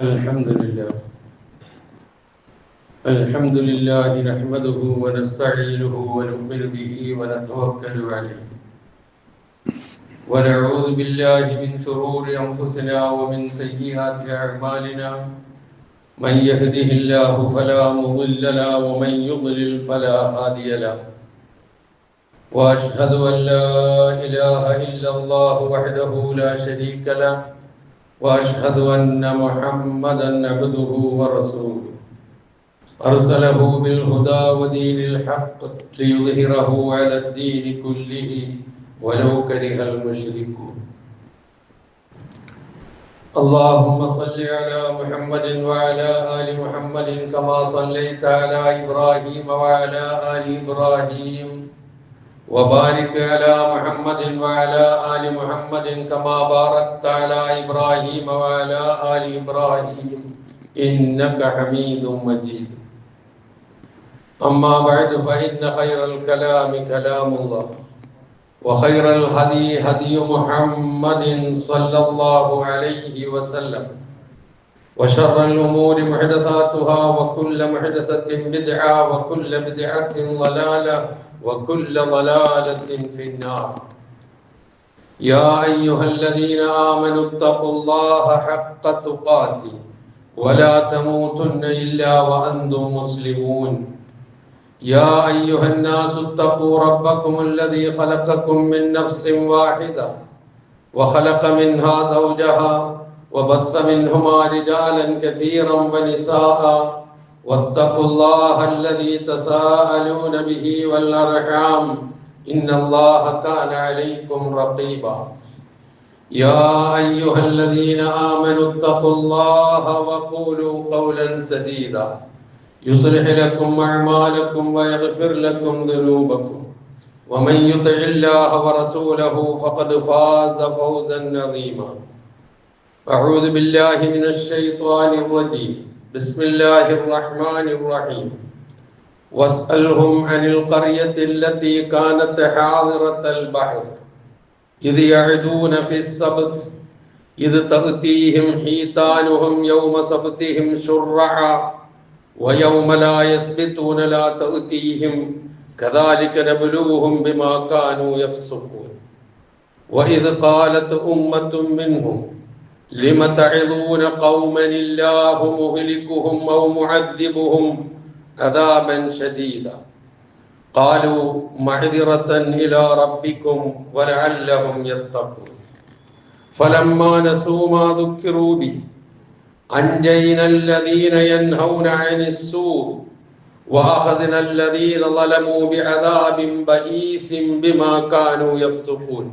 الحمد لله نحمده ونستعينه ونؤمن به ونتوكل عليه ونعوذ بالله من شرور أنفسنا ومن سيئات أعمالنا من يهده الله فلا مضل له ومن يضلل فلا هادي له وأشهد أن لا إله إلا الله وحده لا شريك له وأشهد أن محمدا عبده ورسوله أرسله بالهدى ودين الحق ليظهره على الدين كله ولو كره المشركون اللهم صل على محمد وعلى آل محمد كما صليت على إبراهيم وعلى آل إبراهيم وبارك على محمد وعلى آل محمد كما باركت على إبراهيم وعلى آل إبراهيم إنك حميد مجيد أما بعد فإن خير الكلام كلام الله وخير الهدي هدي محمد صلى الله عليه وسلم وشر الأمور محدثاتها وكل محدثة بدعة وكل بدعة ضلالة وكل ضلالة في النار يا أيها الذين آمنوا اتقوا الله حق تقاته ولا تموتن إلا وأنتم مسلمون يا أيها الناس اتقوا ربكم الذي خلقكم من نفس واحدة وخلق منها زوجها وبث منهما رجالا كثيرا ونساء واتقوا الله الذي تساءلون به والأرحام إن الله كان عليكم رقيبا يا أيها الذين آمنوا اتقوا الله وقولوا قولا سديدا يصلح لكم أعمالكم ويغفر لكم ذنوبكم ومن يطع الله ورسوله فقد فاز فوزا عظيما أعوذ بالله من الشيطان الرجيم بسم الله الرحمن الرحيم واسألهم عن القرية التي كانت حاضرة البحر إذ يعدون في السبت إذ تأتيهم حيتانهم يوم سبتهم شرعا ويوم لا يسبتون لا تأتيهم كذلك نبلوهم بما كانوا يفسقون وإذ قالت أمة منهم لم تعظون قوما الله مهلكهم أو معذبهم عذابا شديدا قالوا معذرة إلى ربكم ولعلهم يتقون فلما نسوا ما ذكروا به أنجينا الذين ينهون عن السوء وأخذنا الذين ظلموا بعذاب بئيس بما كانوا يفسقون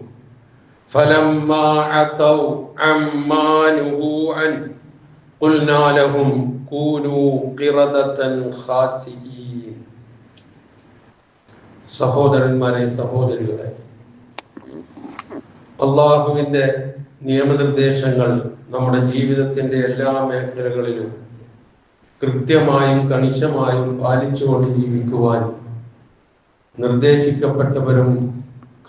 فلما عتوا عما نهوا عنه قلنا لهم كونوا قردة خاسئين സഹോദരന്മാരെ സഹോദരികളെ അല്ലാഹുവിന്റെ നിയമനിർദ്ദേശങ്ങൾ നമ്മുടെ ജീവിതത്തിന്റെ എല്ലാ മേഖലകളിലും കൃത്യമായും കണിശമായും പാലിച്ചുകൊണ്ട് ജീവിക്കുവാൻ നിർദ്ദേശിക്കപ്പെട്ടവരും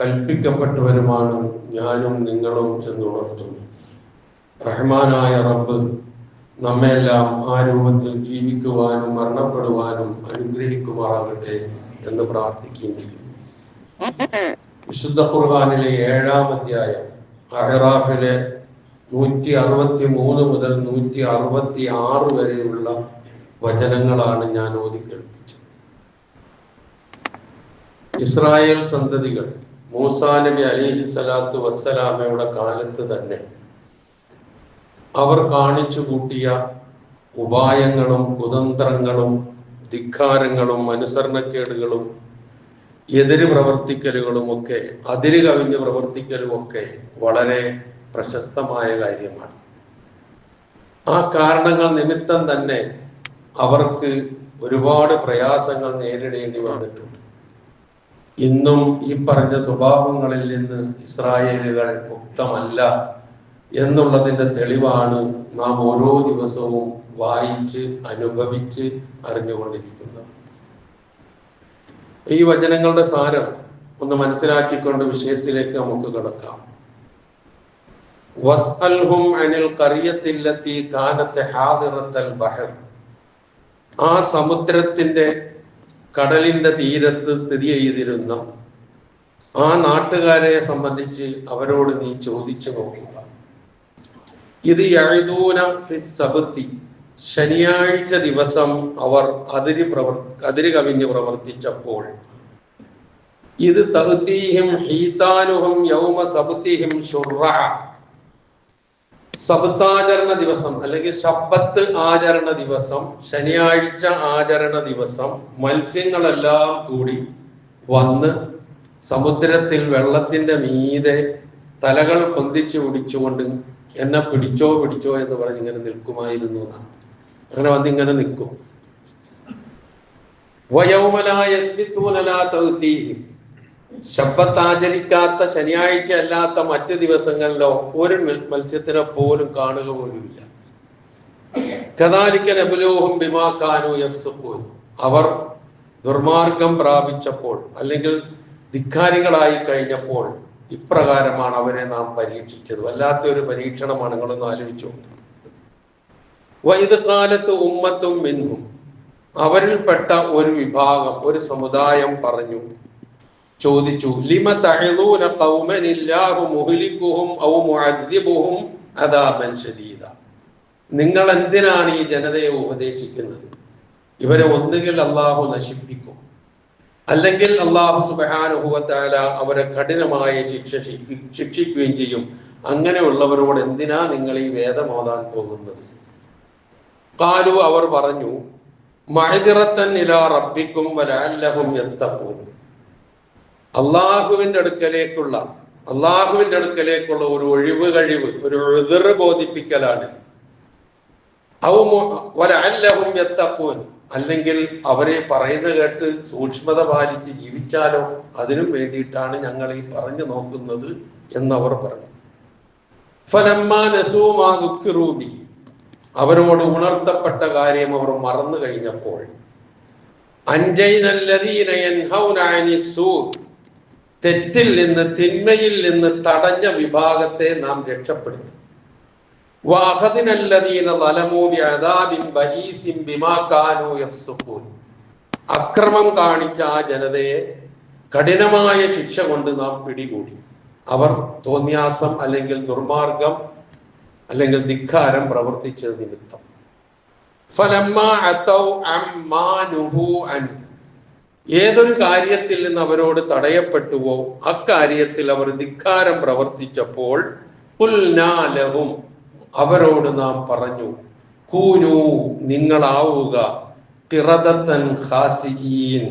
കൽപ്പിക്കപ്പെട്ടവരുമാണ് ഞാനും നിങ്ങളും എന്നുണർത്തുന്നു. റഹ്മാനായ റബ്ബ് നമ്മെല്ലാം ആ രൂപത്തിൽ ജീവിക്കുവാനും മരണപ്പെടുവാനും അനുഗ്രഹിക്കുമാറാകട്ടെ എന്ന് പ്രാർത്ഥിക്കുന്നു. വിശുദ്ധ ഖുർആനിലെ 7-ാം അധ്യായം അഹ്റാഫിലെ 163 മുതൽ 166 വരെയുള്ള വചനങ്ങളാണ് ഞാൻ ഓതി കേൾപ്പിച്ചത്. ഇസ്രായേൽ സന്തതികൾ മൂസാ നബി അലൈഹി സ്വലാത്തു വസ്സലാമയുടെ കാലത്ത് തന്നെ അവർ കാണിച്ചു കൂട്ടിയ ഉപായങ്ങളും കുതന്ത്രങ്ങളും ധിക്കാരങ്ങളും അനുസരണക്കേടുകളും എതിര് പ്രവർത്തിക്കലുകളും ഒക്കെ അതിര് കവിഞ്ഞ് പ്രവർത്തിക്കലും ഒക്കെ വളരെ പ്രശസ്തമായ കാര്യമാണ്. ആ കാരണങ്ങൾ നിമിത്തം തന്നെ അവർക്ക് ഒരുപാട് പ്രയാസങ്ങൾ നേരിടേണ്ടി വന്നിട്ടുണ്ട്. ഇന്നും ഈ പറഞ്ഞ സ്വഭാവങ്ങളിൽ നിന്ന് ഇസ്രായേലുകൾ മുക്തമല്ല എന്നുള്ളതിന്റെ തെളിവാണ് നാം ഓരോ ദിവസവും വായിച്ച് അനുഭവിച്ച് അറിഞ്ഞുകൊണ്ടിരിക്കുന്നത്. ഈ വചനങ്ങളുടെ സാരം ഒന്ന് മനസ്സിലാക്കിക്കൊണ്ട് വിഷയത്തിലേക്ക് നമുക്ക് കടക്കാം. വസ്അൽഹും അനിൽ ഖറിയത്തില്ലത്തി കാനത് ഹാദിറത്തൽ ബഹർ. ആ സമുദ്രത്തിന്റെ കടലിന്റെ തീരത്ത് സ്ഥിതി ചെയ്തിരുന്ന ആ നാട്ടുകാരെ സംബന്ധിച്ച് അവരോട് നീ ചോദിച്ചു നോക്കുക. ഇത് യഅദൂന ഫിസ് സബ്തി, ശനിയാഴ്ച ദിവസം അവർ അതിര് കവിഞ്ഞ് പ്രവർത്തിച്ചപ്പോൾ, ഇത് തഅ്തീഹിം ഹീതാനുഹും യൗമ സബ്തിഹിം ശുർറഅ, സബ്താചരണ ദിവസം അല്ലെങ്കിൽ ശബ്ബത്ത് ആചരണ ദിവസം, ശനിയാഴ്ച ആചരണ ദിവസം മത്സ്യങ്ങളെല്ലാം കൂടി വന്ന് സമുദ്രത്തിൽ വെള്ളത്തിന്റെ മീതെ തലകൾ പൊന്തിച്ചു പിടിച്ചുകൊണ്ട് എന്നെ പിടിച്ചോ പിടിച്ചോ എന്ന് പറഞ്ഞ് ഇങ്ങനെ നിൽക്കുമായിരുന്നു. അങ്ങനെ വന്നിങ്ങനെ നിൽക്കും. ശബ്ബത്താചരിക്കാത്ത ശനിയാഴ്ച അല്ലാത്ത മറ്റു ദിവസങ്ങളിലോ ഒരു മത്സ്യത്തിനെ പോലും കാണുക പോലുമില്ല. കദാലിക നബ്ലൂഹും ബിമാ കാനൂ യഫ്സുഖൂൻ, അവർ ദുർമാർഗം പ്രാപിച്ചപ്പോൾ അല്ലെങ്കിൽ ധിക്കാരികളായി കഴിഞ്ഞപ്പോൾ ഇപ്രകാരമാണ് അവരെ നാം പരീക്ഷിച്ചത്. വല്ലാത്തൊരു പരീക്ഷണമാണ്. നിങ്ങളൊന്ന് ആലോചിച്ചു. വഇദ് ഖാലത്ത് ഉമ്മത്തും മിൻഹും, അവരിൽപ്പെട്ട ഒരു വിഭാഗം, ഒരു സമുദായം പറഞ്ഞു, ചോദിച്ചു, ലിമ തഅദൂന ഖൗമൻ ഇല്ലാഹു മുഹ്ലികുഹും ഔ മുഅദ്ദിബുഹും അദാബൻ ശദീദ. നിങ്ങൾ എന്തിനാണ് ഈ ജനതയെ ഉപദേശിക്കുന്നത്? ഇവരെ ഒന്നുകിൽ അള്ളാഹു നശിപ്പിക്കും, അല്ലെങ്കിൽ അള്ളാഹു സുബ്ഹാനഹു വ തആല അവരെ കഠിനമായ ശിക്ഷിക്കുകയും ചെയ്യും. അങ്ങനെയുള്ളവരോട് എന്തിനാ നിങ്ങൾ ഈ വേദം ഓതാൻ പോകുന്നത്? ഖാലു, അവർ പറഞ്ഞു, മഅദിറത്തൻ ഇലാ റബ്ബിക്കും വലഅല്ലഹും യത്തഖൂൻ, അള്ളാഹുവിന്റെ അടുക്കലേക്കുള്ള ഒരു ഒഴിവ് കഴിവ്, ഒരു ഉദ്ർ ബോധിപ്പിക്കലാണ്. വലഅല്ലഹും യത്തഖൂൻ, അല്ലെങ്കിൽ അവരെ പറയുന്ന കേട്ട് സൂക്ഷ്മത പാലിച്ച് ജീവിച്ചാലോ, അതിനും വേണ്ടിയിട്ടാണ് ഞങ്ങൾ ഈ പറഞ്ഞു നോക്കുന്നത് എന്നവർ പറഞ്ഞു. ഫലമ്മാ നസൂ മാ ദുക്കിറൂ ബിഹി, അവരോട് ഉണർത്തപ്പെട്ട കാര്യം അവർ മറന്നു കഴിഞ്ഞപ്പോൾ, അൻജൈനല്ലദീന യൻഹൗന അനിസ്സൂ, തെറ്റിൽ നിന്ന് തിന്മയിൽ നിന്ന് തടഞ്ഞ വിഭാഗത്തെ നാം രക്ഷപ്പെടുത്തി. വഅഖദിനല്ലദീന ളലമൂ ബിഅദാബിൻ ബഈസിൻ ബിമാ കാനൂ യഫ്സുഖൂൻ, അക്രമം കാണിച്ച ആ ജനതയെ കഠിനമായ ശിക്ഷ കൊണ്ട് നാം പിടികൂടി. അവർ തോന്യാസം അല്ലെങ്കിൽ ദുർമാർഗം അല്ലെങ്കിൽ ധിക്കാരം പ്രവർത്തിച്ചത് നിമിത്തം. ഫലമ്മാ അതൗ അമ്മാ നുഹൂ അൻഹു, ഏതൊരു കാര്യത്തിൽ നിന്ന് അവരോട് തടയപ്പെട്ടുവോ അക്കാര്യത്തിൽ അവർ ധിക്കാരം പ്രവർത്തിച്ചപ്പോൾ, ഖുൽനാ ലഹും, അവരോട് നാം പറഞ്ഞു, കൂനൂ, നിങ്ങളാവുക, ഖിറദത്തൻ ഖാസിഈൻ,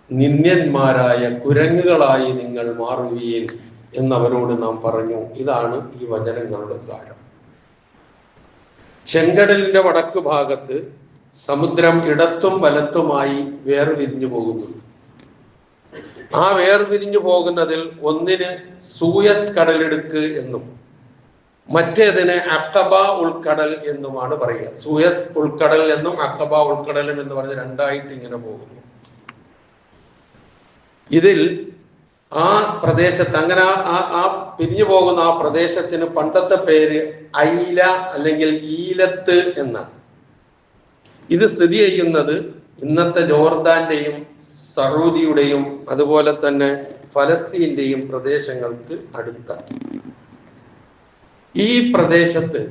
നിന്ദ്യന്മാരായ കുരങ്ങുകളായി നിങ്ങൾ മാറുകയും എന്നവരോട് നാം പറഞ്ഞു. ഇതാണ് ഈ വചനങ്ങളുടെ സാരം. ചെങ്കടലിന്റെ വടക്ക് ഭാഗത്ത് സമുദ്രം ഇടത്തും വലത്തുമായി വേർപിരിഞ്ഞു പോകുന്നു. ആ വേർപിരിഞ്ഞു പോകുന്നതിൽ ഒന്നിന് സൂയസ് കടലിടുക്ക് എന്നും മറ്റേതിന് അഖബ ഉൾക്കടൽ എന്നുമാണ് പറയുക. സൂയസ് ഉൾക്കടൽ എന്നും അഖബ ഉൾക്കടലും എന്ന് പറഞ്ഞ് രണ്ടായിട്ട് ഇങ്ങനെ പോകുന്നു. ഇതിൽ ആ പ്രദേശത്ത് അങ്ങനെ ആ പിരിഞ്ഞു പോകുന്ന ആ പ്രദേശത്തിന് പണ്ടത്തെ പേര് ഐല അല്ലെങ്കിൽ ഈലത്ത് എന്നാണ്. ഇത് സ്ഥിതി ചെയ്യുന്നത് ഇന്നത്തെ ജോർദാന്റെയും സൗദിയുടെയും അതുപോലെ തന്നെ ഫലസ്തീന്റെയും പ്രദേശങ്ങൾക്ക് അടുത്താണ്. ഈ പ്രദേശത്ത്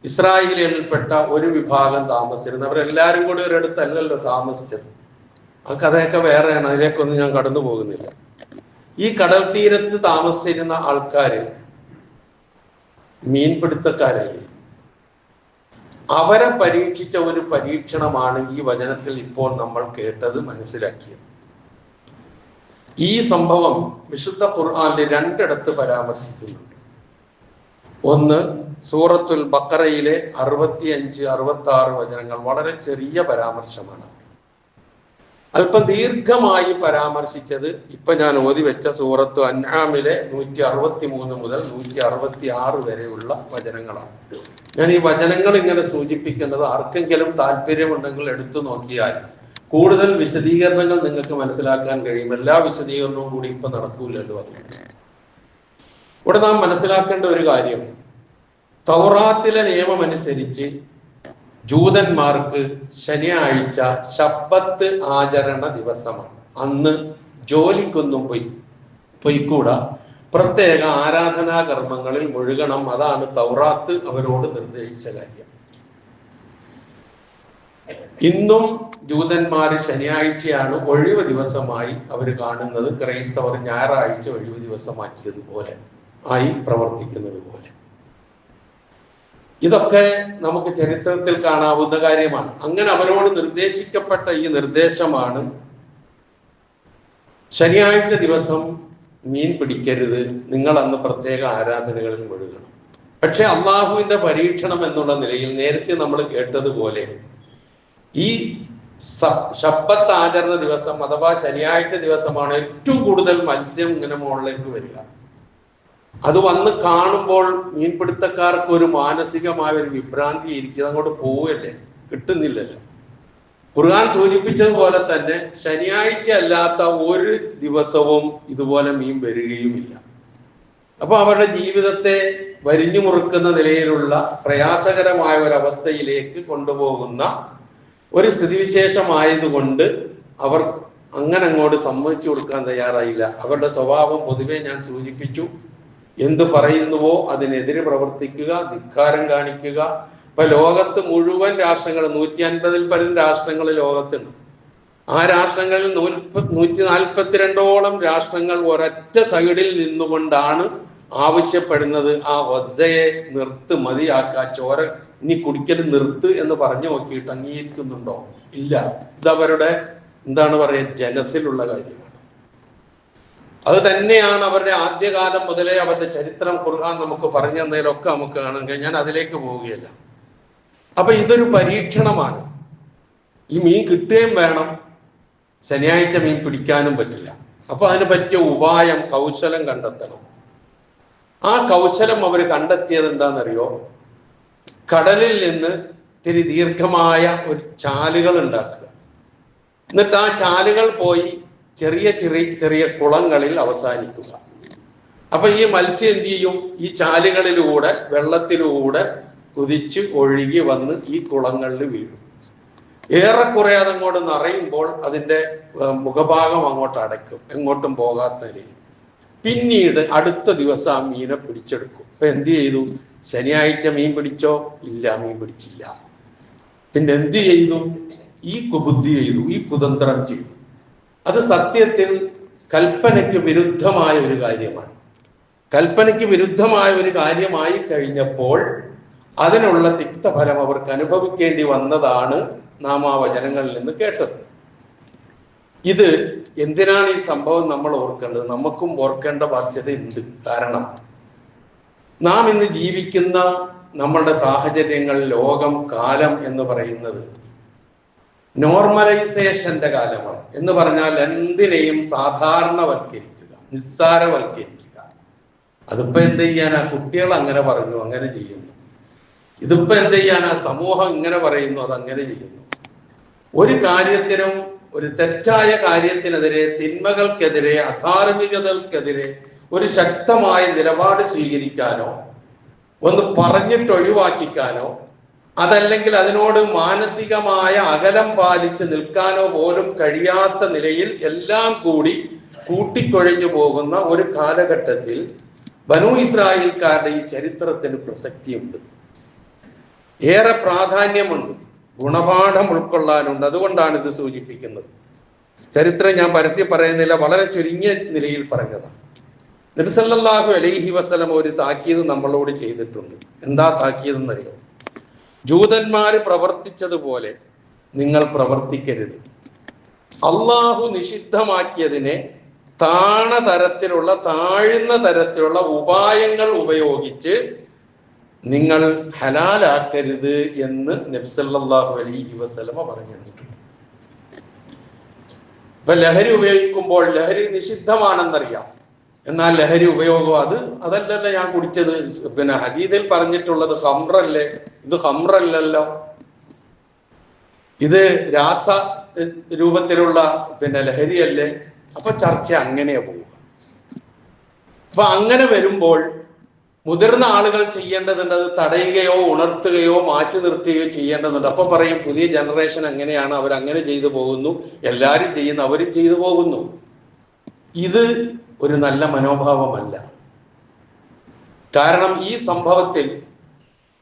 ഇസ്രായേലിൽപ്പെട്ട ഒരു വിഭാഗം താമസിച്ചിരുന്നു. അവരെല്ലാരും കൂടി ഒരിടത്തല്ലല്ലോ താമസിച്ചത്. ആ കഥയൊക്കെ വേറെയാണ്, അതിലേക്കൊന്നും ഞാൻ കടന്നു പോകുന്നില്ല. ഈ കടൽ തീരത്ത് താമസിച്ചിരുന്ന ആൾക്കാര് മീൻപിടുത്തക്കാരായി. അവരെ പരീക്ഷിച്ച ഒരു പരീക്ഷണമാണ് ഈ വചനത്തിൽ ഇപ്പോൾ നമ്മൾ കേട്ടത്, മനസ്സിലാക്കിയത്. ഈ സംഭവം വിശുദ്ധ ഖുർആനിൽ രണ്ടിടത്ത് പരാമർശിക്കുന്നുണ്ട്. ഒന്ന് സൂറത്തുൽ ബഖറയിലെ 65-66 വചനങ്ങൾ, വളരെ ചെറിയ പരാമർശമാണ്. അല്പം ദീർഘമായി പരാമർശിച്ചത് ഇപ്പൊ ഞാൻ ഓതി വെച്ച സൂറത്തു അൻആമിലെ 163 മുതൽ 166 വരെയുള്ള വചനങ്ങളാണ്. ഞാൻ ഈ വചനങ്ങൾ ഇങ്ങനെ സൂചിപ്പിക്കുന്നത് ആർക്കെങ്കിലും താല്പര്യമുണ്ടെങ്കിൽ എടുത്തു നോക്കിയാൽ കൂടുതൽ വിശദീകരണങ്ങൾ നിങ്ങൾക്ക് മനസ്സിലാക്കാൻ കഴിയും. എല്ലാ വിശദീകരണവും കൂടി ഇപ്പൊ നടക്കൂലല്ലോ. അത് ഇവിടെ നാം മനസ്സിലാക്കേണ്ട ഒരു കാര്യം, തൗറാത്തിലെ നിയമമനുസരിച്ച് ജൂതന്മാർക്ക് ശനിയാഴ്ച ശബ്ബത്ത് ആചരണ ദിവസമാണ്. അന്ന് ജോലിക്കൊന്നും പൊയ്ക്കൂടാ, പ്രത്യേക ആരാധനാ കർമ്മങ്ങളിൽ മുഴുകണം. അതാണ് തൗറാത്ത് അവരോട് നിർദ്ദേശിച്ച കാര്യം. ഇന്നും ജൂതന്മാര് ശനിയാഴ്ചയാണ് ഒഴിവ് ദിവസമായി അവർ കാണുന്നത്. ക്രൈസ്തവർ ഞായറാഴ്ച ഒഴിവ് ദിവസമാക്കിയതുപോലെ ആയി പ്രവർത്തിക്കുന്നത് പോലെ. ഇതൊക്കെ നമുക്ക് ചരിത്രത്തിൽ കാണാവുന്ന കാര്യമാണ്. അങ്ങനെ അവരോട് നിർദ്ദേശിക്കപ്പെട്ട ഈ നിർദ്ദേശമാണ് ശനിയാഴ്ച ദിവസം മീൻ പിടിക്കരുത്, നിങ്ങൾ അന്ന് പ്രത്യേക ആരാധനകളിൽ മുഴുകണം. പക്ഷെ അള്ളാഹുവിന്റെ പരീക്ഷണം എന്നുള്ള നിലയിൽ നേരത്തെ നമ്മൾ കേട്ടതുപോലെ ഈ ശബ്ബത്ത് ആചരണ ദിവസം അഥവാ ശനിയാഴ്ച ദിവസമാണ് ഏറ്റവും കൂടുതൽ മത്സ്യം ഇങ്ങനെ മുകളിലേക്ക് വരിക. അത് വന്ന് കാണുമ്പോൾ മീൻപിടുത്തക്കാർക്ക് ഒരു മാനസികമായ ഒരു വിഭ്രാന്തി ഇരിക്കുന്നത്, അങ്ങോട്ട് പോവല്ലേ, കിട്ടുന്നില്ലല്ലോ. ഖുർആൻ സൂചിപ്പിച്ചതുപോലെ തന്നെ ശനിയാഴ്ച അല്ലാത്ത ഒരു ദിവസവും ഇതുപോലെ മീൻ വരികയുമില്ല. അപ്പൊ അവരുടെ ജീവിതത്തെ വരിഞ്ഞു മുറുക്കുന്ന നിലയിലുള്ള പ്രയാസകരമായ ഒരവസ്ഥയിലേക്ക് കൊണ്ടുപോകുന്ന ഒരു സ്ഥിതിവിശേഷമായതുകൊണ്ട് അവർ അങ്ങനെ അങ്ങോട്ട് സമ്മതിച്ചു കൊടുക്കാൻ തയ്യാറായില്ല. അവരുടെ സ്വഭാവം പൊതുവെ ഞാൻ സൂചിപ്പിച്ചു. എന്ത് പറയുന്നുവോ അതിനെതിരെ പ്രവർത്തിക്കുക, ധിക്കാരം കാണിക്കുക. ഇപ്പൊ ലോകത്ത് മുഴുവൻ രാഷ്ട്രങ്ങൾ 150-ൽ പരം രാഷ്ട്രങ്ങൾ ലോകത്തുണ്ട്. ആ രാഷ്ട്രങ്ങളിൽ 142ഓളം രാഷ്ട്രങ്ങൾ ഒരൊറ്റ സൈഡിൽ നിന്നുകൊണ്ടാണ് ആവശ്യപ്പെടുന്നത്, ആ ഒസ്സയെ നിർത്ത്, മതിയാക്ക, ചോര ഇനി കുടിക്കൽ നിർത്ത് എന്ന് പറഞ്ഞു നോക്കിയിട്ട് അംഗീകരിക്കുന്നുണ്ടോ? ഇല്ല. ഇതവരുടെ എന്താണ് പറയുക, ജനസിലുള്ള കാര്യമാണ്. അത് തന്നെയാണ് അവരുടെ ആദ്യകാലം മുതലേ അവരുടെ ചരിത്രം ഖുർആൻ നമുക്ക് പറഞ്ഞു തന്നതിലൊക്കെ നമുക്ക് കാണാൻ കഴിയും. ഞാൻ അതിലേക്ക് പോവുകയല്ല. അപ്പൊ ഇതൊരു പരീക്ഷണമാണ്. ഈ മീൻ കിട്ടുകയും വേണം, ശനിയാഴ്ച മീൻ പിടിക്കാനും പറ്റില്ല. അപ്പൊ അതിന് പറ്റിയ ഉപായം, കൗശലം കണ്ടെത്തണം. ആ കൗശലം അവർ കണ്ടെത്തിയത് എന്താണെന്നറിയോ? കടലിൽ നിന്ന് ഇത്തിരി ദീർഘമായ ഒരു ചാലുകൾ ഉണ്ടാക്കുക. എന്നിട്ട് ആ ചാലുകൾ പോയി ചെറിയ ചെറിയ ചെറിയ കുളങ്ങളിൽ അവസാനിക്കുക. അപ്പൊ ഈ മത്സ്യം എന്ത് ചെയ്യും? ഈ ചാലുകളിലൂടെ, വെള്ളത്തിലൂടെ കുതിച്ച് ഒഴുകി വന്ന് ഈ കുളങ്ങളിൽ വീഴും. ഏറെക്കുറെ അതങ്ങോട്ട് നിറയുമ്പോൾ അതിന്റെ മുഖഭാഗം അങ്ങോട്ട് അടയ്ക്കും, എങ്ങോട്ടും പോകാത്ത നിലയിൽ. പിന്നീട് അടുത്ത ദിവസം ആ മീനെ പിടിച്ചെടുക്കും. അപ്പൊ എന്ത് ചെയ്തു? ശനിയാഴ്ച മീൻ പിടിച്ചോ? ഇല്ല, മീൻ പിടിച്ചില്ല. പിന്നെ എന്ത് ചെയ്തു? ഈ കുബുദ്ധി ചെയ്തു, ഈ കുതന്ത്രം ചെയ്തു. അത് സത്യത്തിൽ കൽപ്പനയ്ക്ക് വിരുദ്ധമായ ഒരു കാര്യമാണ്. കൽപ്പനയ്ക്ക് വിരുദ്ധമായ ഒരു കാര്യമായി കഴിഞ്ഞപ്പോൾ അതിനുള്ള തിക്തഫലം അവർക്ക് അനുഭവിക്കേണ്ടി വന്നതാണ് നാം ആ വചനങ്ങളിൽ നിന്ന് കേട്ടത്. ഇത് എന്തിനാണ് ഈ സംഭവം നമ്മൾ ഓർക്കേണ്ടത്? നമുക്കും ഓർക്കേണ്ട ബാധ്യതയുണ്ട്. കാരണം നാം ഇന്ന് ജീവിക്കുന്ന നമ്മളുടെ സാഹചര്യങ്ങൾ, ലോകം, കാലം എന്ന് പറയുന്നത് നോർമലൈസേഷന്റെ കാലമാണ്. എന്ന് പറഞ്ഞാൽ എന്തിനേയും സാധാരണവൽക്കരിക്കുക, നിസ്സാരവൽക്കരിക്കുക. അതിപ്പോ എന്ത് ചെയ്യാനാ? കുട്ടികൾ അങ്ങനെ പറഞ്ഞു, അങ്ങനെ ചെയ്യുന്നു. ഇതിപ്പോ എന്ത് ചെയ്യാനാ? സമൂഹം ഇങ്ങനെ പറയുന്നു, അതങ്ങനെ ചെയ്യുന്നു. ഒരു കാര്യത്തിനും, ഒരു തെറ്റായ കാര്യത്തിനെതിരെ, തിന്മകൾക്കെതിരെ, അധാർമികതകൾക്കെതിരെ ഒരു ശക്തമായ നിലപാട് സ്വീകരിക്കാനോ, ഒന്ന് പറഞ്ഞിട്ട് ഒഴിവാക്കിക്കാനോ, അതല്ലെങ്കിൽ അതിനോട് മാനസികമായ അകലം പാലിച്ച് നിൽക്കാനോ പോലും കഴിയാത്ത നിലയിൽ എല്ലാം കൂടി കൂട്ടിക്കൊഴിഞ്ഞു പോകുന്ന ഒരു കാലഘട്ടത്തിൽ ബനൂ ഇസ്രായേൽക്കാരുടെ ഈ ചരിത്രത്തിന് പ്രസക്തിയുണ്ട്, ഏറെ പ്രാധാന്യമുണ്ട്, ഗുണപാഠം ഉൾക്കൊള്ളാനുണ്ട്. അതുകൊണ്ടാണ് ഇത് സൂചിപ്പിക്കുന്നത്. ചരിത്രം ഞാൻ പരത്തി പറയുന്നില്ല, വളരെ ചുരുങ്ങിയ നിലയിൽ പറഞ്ഞതാണ്. നബി സല്ലല്ലാഹു അലൈഹി വസല്ലം ഒരു താക്കീത് നമ്മളോട് ചെയ്തിട്ടുണ്ട്. എന്താ താക്കീതെന്നറിയോ? ജൂതന്മാര് പ്രവർത്തിച്ചതുപോലെ നിങ്ങൾ പ്രവർത്തിക്കരുത്. അള്ളാഹു നിഷിദ്ധമാക്കിയതിനെ താഴ്ന്ന തരത്തിലുള്ള ഉപായങ്ങൾ ഉപയോഗിച്ച് നിങ്ങൾ ഹലാലാക്കരുത് എന്ന് നബി സല്ലല്ലാഹു അലൈഹി വസല്ലമ പറഞ്ഞു തന്നിട്ടുണ്ട്. ഇപ്പൊ ലഹരി ഉപയോഗിക്കുമ്പോൾ ലഹരി നിഷിദ്ധമാണെന്നറിയാം, എന്നാൽ ലഹരി ഉപയോഗം അതല്ലല്ലോ ഞാൻ കുടിച്ചത്. പിന്നെ ഹദീദിൽ പറഞ്ഞിട്ടുള്ളത് ഖംറല്ലേ, ഇത് ഖംറല്ലല്ലോ, ഇത് രാസ രൂപത്തിലുള്ള ലഹരിയല്ലേ. അപ്പൊ ചർച്ച അങ്ങനെയാ പോവുക. അപ്പൊ അങ്ങനെ വരുമ്പോൾ മുതിർന്ന ആളുകൾ ചെയ്യേണ്ടതുണ്ട്, അത് തടയുകയോ ഉണർത്തുകയോ മാറ്റി നിർത്തുകയോ ചെയ്യേണ്ടതുണ്ട്. അപ്പൊ പറയും പുതിയ ജനറേഷൻ അങ്ങനെയാണ്, അവരങ്ങനെ ചെയ്തു പോകുന്നു, എല്ലാവരും ചെയ്യുന്നു, അവരും ചെയ്തു പോകുന്നു. ഇത് ഒരു നല്ല മനോഭാവമല്ല. കാരണം ഈ സംഭവത്തിൽ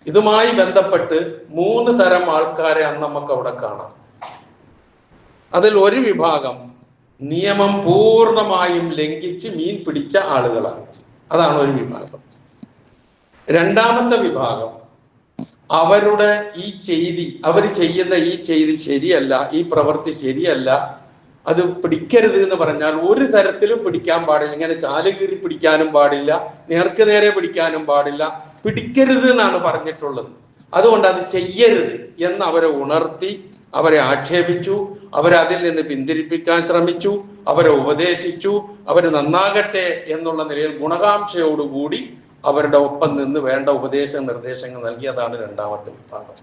ഇതുമായി ബന്ധപ്പെട്ട് 3 തരം ആൾക്കാരെ അന്ന് നമുക്ക് അവിടെ കാണാം. അതിൽ ഒരു വിഭാഗം നിയമം പൂർണ്ണമായും ലംഘിച്ച് മീൻ പിടിച്ച ആളുകളാണ്. അതാണ് ഒരു വിഭാഗം. രണ്ടാമത്തെ വിഭാഗം അവരുടെ ഈ ചെയ്തി, അവർ ചെയ്യുന്ന ഈ ചെയ്തി ശരിയല്ല, ഈ പ്രവൃത്തി ശരിയല്ല, അത് പിടിക്കരുത് എന്ന് പറഞ്ഞാൽ ഒരു തരത്തിലും പിടിക്കാൻ പാടില്ല. ഇങ്ങനെ ചാലുകീറി പിടിക്കാനും പാടില്ല, നേർക്ക് നേരെ പിടിക്കാനും പാടില്ല, പിടിക്കരുത് എന്നാണ് പറഞ്ഞിട്ടുള്ളത്. അതുകൊണ്ട് അത് ചെയ്യരുത് എന്ന് അവരെ ഉണർത്തി, അവരെ ആക്ഷേപിച്ചു, അവരെ അതിൽ നിന്ന് പിന്തിരിപ്പിക്കാൻ ശ്രമിച്ചു, അവരെ ഉപദേശിച്ചു, അവർ നന്നാകട്ടെ എന്നുള്ള നിലയിൽ ഗുണകാംക്ഷയോടുകൂടി അവരുടെ ഒപ്പം നിന്ന് വേണ്ട ഉപദേശ നിർദ്ദേശങ്ങൾ നൽകിയതാണ് രണ്ടാമത്തെ വിഭാഗം.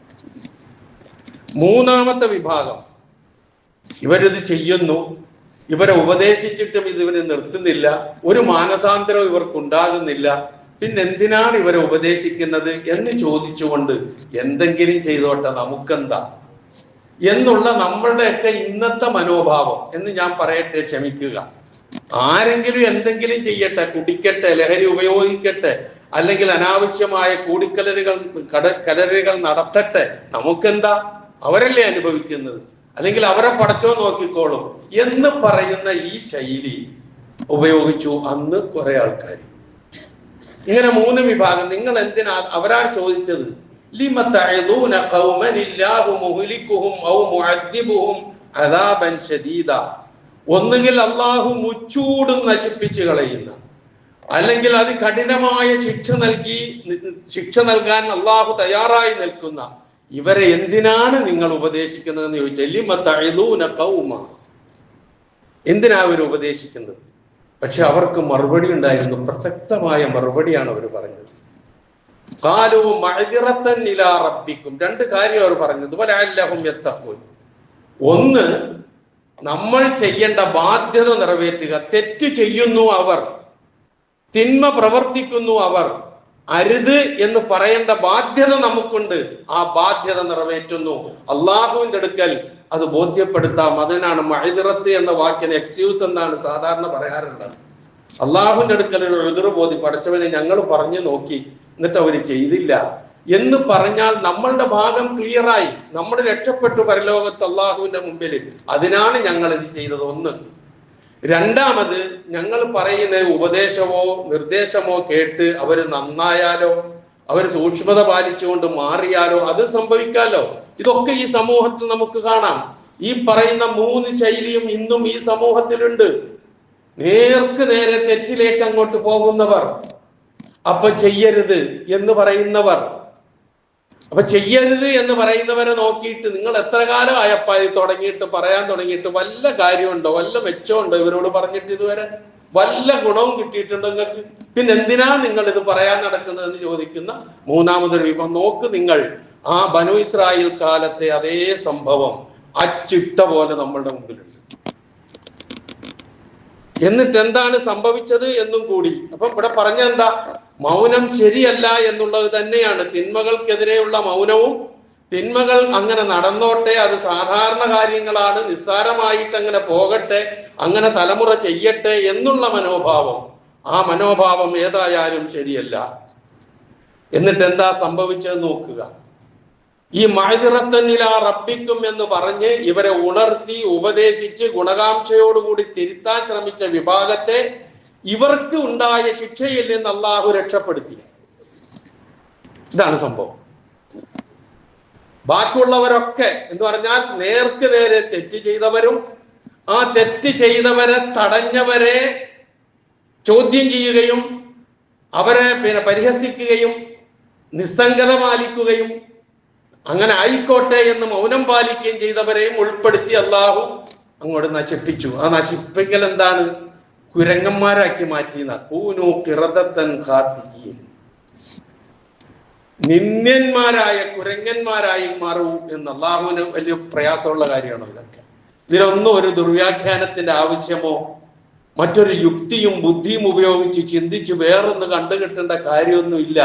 മൂന്നാമത്തെ വിഭാഗം ഇവരിത് ചെയ്യുന്നു, ഇവരെ ഉപദേശിച്ചിട്ടും ഇവര് നിർത്തുന്നില്ല, ഒരു മാനസാന്തരം ഇവർക്കുണ്ടാകുന്നില്ല, പിന്നെന്തിനാണ് ഇവരെ ഉപദേശിക്കുന്നത് എന്ന് ചോദിച്ചുകൊണ്ട് എന്തെങ്കിലും ചെയ്തോട്ടെ നമുക്കെന്താ എന്നുള്ള നമ്മളുടെയൊക്കെ ഇന്നത്തെ മനോഭാവം എന്ന് ഞാൻ പറയട്ടെ, ക്ഷമിക്കുക. ആരെങ്കിലും എന്തെങ്കിലും ചെയ്യട്ടെ, കുടിക്കട്ടെ, ലഹരി ഉപയോഗിക്കട്ടെ, അല്ലെങ്കിൽ അനാവശ്യമായ കലരുകൾ നടത്തട്ടെ, നമുക്കെന്താ, അവരല്ലേ അനുഭവിക്കുന്നത്, അല്ലെങ്കിൽ അവരെ പടച്ചോ നോക്കിക്കോളും എന്ന് പറയുന്ന ഈ ശൈലി ഉപയോഗിച്ചു അന്ന് കുറെ ആൾക്കാർ. ഇങ്ങനെ 3 വിഭാഗം. നിങ്ങൾ എന്തിനാ, അവരാണ് ചോദിച്ചത്, ലിമ തഅദൂന ഖൗമൻ ഇല്ലാഹു മുഹ്ലികുഹും ഔ മുഅദ്ദിബുഹും അദാബൻ ശദീദ. ഒന്നുകിൽ അള്ളാഹു മുച്ചൂടും നശിപ്പിച്ചു കളയുന്ന, അല്ലെങ്കിൽ അതികഠിനമായ ശിക്ഷ നൽകാൻ അള്ളാഹു തയ്യാറായി നിൽക്കുന്ന ഇവരെ എന്തിനാണ് നിങ്ങൾ ഉപദേശിക്കുന്നതെന്ന് ചോദിച്ചാൽ ലിമ തഅദൂന ഖൗമ, എന്തിനാ അവർ ഉപദേശിക്കുന്നത്? പക്ഷെ അവർക്ക് മറുപടി ഉണ്ടായിരുന്നു, പ്രസക്തമായ മറുപടിയാണ് അവർ പറഞ്ഞത്. ഖാലൂ മഅ്ദിറത്തൻ ഇലാ റബ്ബിക്കും. 2 കാര്യം അവർ പറഞ്ഞത്. വലഅല്ലഹും യത്തഖൂൻ. ഒന്ന്, നമ്മൾ ചെയ്യേണ്ട ബാധ്യത നിറവേറ്റുക. തെറ്റ് ചെയ്യുന്നു അവർ, തിന്മ പ്രവർത്തിക്കുന്നു അവർ, അരുത് എന്ന് പറയേണ്ട ബാധ്യത നമുക്കുണ്ട്. ആ ബാധ്യത നിറവേറ്റുന്നു. അള്ളാഹുവിന്റെ അടുക്കൽ അത് ബോധ്യപ്പെടുത്താം. അതിനാണ് മഅ്ദിറത്ത് എന്ന വാക്കിന് എക്സ്ക്യൂസ് എന്നാണ് സാധാരണ പറയാറുള്ളത്. അള്ളാഹുവിന്റെ അടുക്കൽ ഒരു ഉദ്റ് ബോധ്യം, പഠിച്ചവനെ ഞങ്ങൾ പറഞ്ഞു നോക്കി എന്നിട്ട് അവര് ചെയ്തില്ല എന്ന് പറഞ്ഞാൽ നമ്മളുടെ ഭാഗം ക്ലിയറായി, നമ്മൾ രക്ഷപ്പെട്ടു പരലോകത്ത് അള്ളാഹുവിന്റെ മുമ്പിൽ. അതിനാണ് ഞങ്ങൾ ഇത് ചെയ്തത്. ഒന്ന്. രണ്ടാമത്, ഞങ്ങൾ പറയുന്ന ഉപദേശമോ നിർദ്ദേശമോ കേട്ട് അവര് നന്നായാലോ, അവർ സൂക്ഷ്മത പാലിച്ചുകൊണ്ട് മാറിയാലോ അത് സംഭവിക്കാലോ. ഇതൊക്കെ ഈ സമൂഹത്തിൽ നമുക്ക് കാണാം. ഈ പറയുന്ന 3 ശൈലിയും ഇന്നും ഈ സമൂഹത്തിലുണ്ട്. നേർക്ക് നേരെ തെറ്റിലേക്ക് അങ്ങോട്ട് പോകുന്നവർ, അപ്പൊ ചെയ്യരുത് എന്ന് പറയുന്നവർ. അപ്പൊ ചെയ്യരുത് എന്ന് പറയുന്നവരെ നോക്കിയിട്ട് നിങ്ങൾ എത്ര കാലം ആയപ്പായി പറയാൻ തുടങ്ങിയിട്ട് വല്ല കാര്യമുണ്ടോ, വല്ല മെച്ചമുണ്ടോ ഇവരോട് പറഞ്ഞിട്ട്? ഇതുവരെ വല്ല ഗുണവും കിട്ടിയിട്ടുണ്ടോ നിങ്ങൾക്ക്? പിന്നെ എന്തിനാ നിങ്ങൾ ഇത് പറയാൻ നടക്കുന്നതെന്ന് ചോദിക്കുന്ന മൂന്നാമതൊരു വിഭാഗം. നോക്ക് നിങ്ങൾ, ആ ബനു ഇസ്രായേൽ കാലത്തെ അതേ സംഭവം അച്ചിട്ട പോലെ നമ്മളുടെ മുമ്പിലുണ്ട്. എന്നിട്ട് എന്താണ് സംഭവിച്ചത് എന്നും കൂടി. അപ്പൊ ഇവിടെ പറഞ്ഞെന്താ, മൗനം ശരിയല്ല എന്നുള്ളത് തന്നെയാണ്. തിന്മകൾക്കെതിരെയുള്ള മൗനവും, തിന്മകൾ അങ്ങനെ നടന്നോട്ടെ, അത് സാധാരണ കാര്യങ്ങളാണ്, നിസ്സാരമായിട്ട് അങ്ങനെ പോകട്ടെ, അങ്ങനെ തലമുറ ചെയ്യട്ടെ എന്നുള്ള മനോഭാവം, ആ മനോഭാവം ഏതായാലും ശരിയല്ല. എന്നിട്ട് എന്താ സംഭവിച്ചത് നോക്കുക. ഈ മഅ്ദിറത്തൻ ഇലാ റബ്ബിക്കും എന്ന് പറഞ്ഞ് ഇവരെ ഉണർത്തി ഉപദേശിച്ച് ഗുണകാംക്ഷയോടുകൂടി തിരുത്താൻ ശ്രമിച്ച വിഭാഗത്തെ ഇവർക്ക് ഉണ്ടായ ശിക്ഷയിൽ നിന്ന് അള്ളാഹു രക്ഷപ്പെടുത്തി. ഇതാണ് സംഭവം. ബാക്കിയുള്ളവരൊക്കെ എന്ന് പറഞ്ഞാൽ നേർക്ക് നേരെ തെറ്റ് ചെയ്തവരും, ആ തെറ്റ് ചെയ്തവരെ തടഞ്ഞവരെ ചോദ്യം ചെയ്യുകയും അവരെ പരിഹസിക്കുകയും നിസ്സംഗത പാലിക്കുകയും അങ്ങനെ ആയിക്കോട്ടെ എന്ന് മൗനം പാലിക്കുകയും ചെയ്തവരെയും ഉൾപ്പെടുത്തി അള്ളാഹു അങ്ങോട്ട് നശിപ്പിച്ചു. ആ നശിപ്പിക്കൽ എന്താണ്? കുരങ്ങന്മാരാക്കി മാറ്റിയെന്ന. കൂനു ഖിറദത്തൻ ഖാസിയീൻ, നിന്ദ്യന്മാരായ കുരങ്ങന്മാരായി മാറൂ എന്ന് അള്ളാഹുവിന് വലിയ പ്രയാസമുള്ള കാര്യമാണോ ഇതൊക്കെ? ഇതിലൊന്നും ഒരു ദുർവ്യാഖ്യാനത്തിന്റെ ആവശ്യമോ മറ്റൊരു യുക്തിയും ബുദ്ധിയും ഉപയോഗിച്ച് ചിന്തിച്ച് വേറൊന്ന് കണ്ടുകിട്ടേണ്ട കാര്യമൊന്നുമില്ല.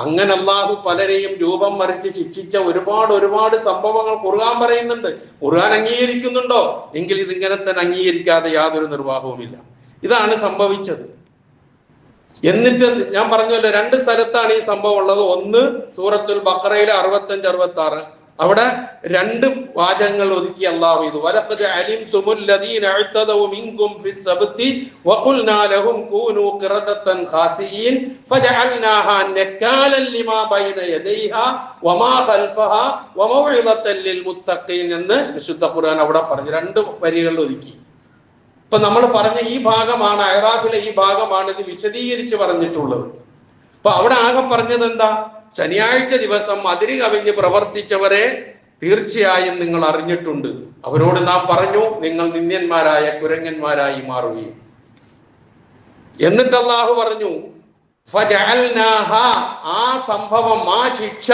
അങ്ങനെ അല്ലാഹു പലരെയും രൂപം മറിച്ച് ശിക്ഷിച്ച ഒരുപാട് സംഭവങ്ങൾ ഖുർആൻ പറയുന്നുണ്ട്. ഖുർആൻ അംഗീകരിക്കുന്നുണ്ടോ? എങ്കിൽ ഇതിങ്ങനെ തന്നെ അംഗീകരിക്കാതെ യാതൊരു നിർവാഹവുമില്ല. ഇതാണ് സംഭവിച്ചത്. എന്നിട്ട് ഞാൻ പറഞ്ഞല്ലോ, 2 സ്ഥലത്താണ് ഈ സംഭവം ഉള്ളത്. ഒന്ന് സൂറത്തുൽ ബഖറയിലെ 65, 66. അവിടെ 2 വാചകങ്ങൾ ഒതുക്കി അല്ലാഹു ഇത് വലഖദ് അലിംതുമുൽ ലദീന അഅ്തദു മിൻകും ഫിസ് സബ്തി വഖുൽനാ ലഹും കൂനൂ ഖിറദതൻ ഖാസിഈൻ ഫജഅൽനാഹാ നകാലൻ ലിമാ ബൈന യദൈഹാ വമാ ഖൽഫഹാ വമൗഇദതൻ ലിൽ മുത്തഖീൻ എന്ന് വിശുദ്ധ ഖുർആൻ അവിടെ പറഞ്ഞു. 2 വരികൾ ഒതുക്കി. ഇപ്പൊ നമ്മൾ പറഞ്ഞ ഈ ഭാഗമാണ്, അഅറാഫിലെ ഈ ഭാഗമാണ് ഇത് വിശദീകരിച്ച് പറഞ്ഞിട്ടുള്ളത്. അപ്പൊ അവിടെ ആകെ പറഞ്ഞത് എന്താ? ശനിയാഴ്ച ദിവസം അതിര് കവിഞ്ഞ് പ്രവർത്തിച്ചവരെ തീർച്ചയായും നിങ്ങൾ അറിഞ്ഞിട്ടുണ്ട്. അവരോട് നാം പറഞ്ഞു, നിങ്ങൾ നിന്ദ്യന്മാരായ കുരങ്ങന്മാരായി മാറുകയും. എന്നിട്ട് അല്ലാഹു പറഞ്ഞു ഫജഅൽനാഹാ, ആ സംഭവം, ആ ശിക്ഷ,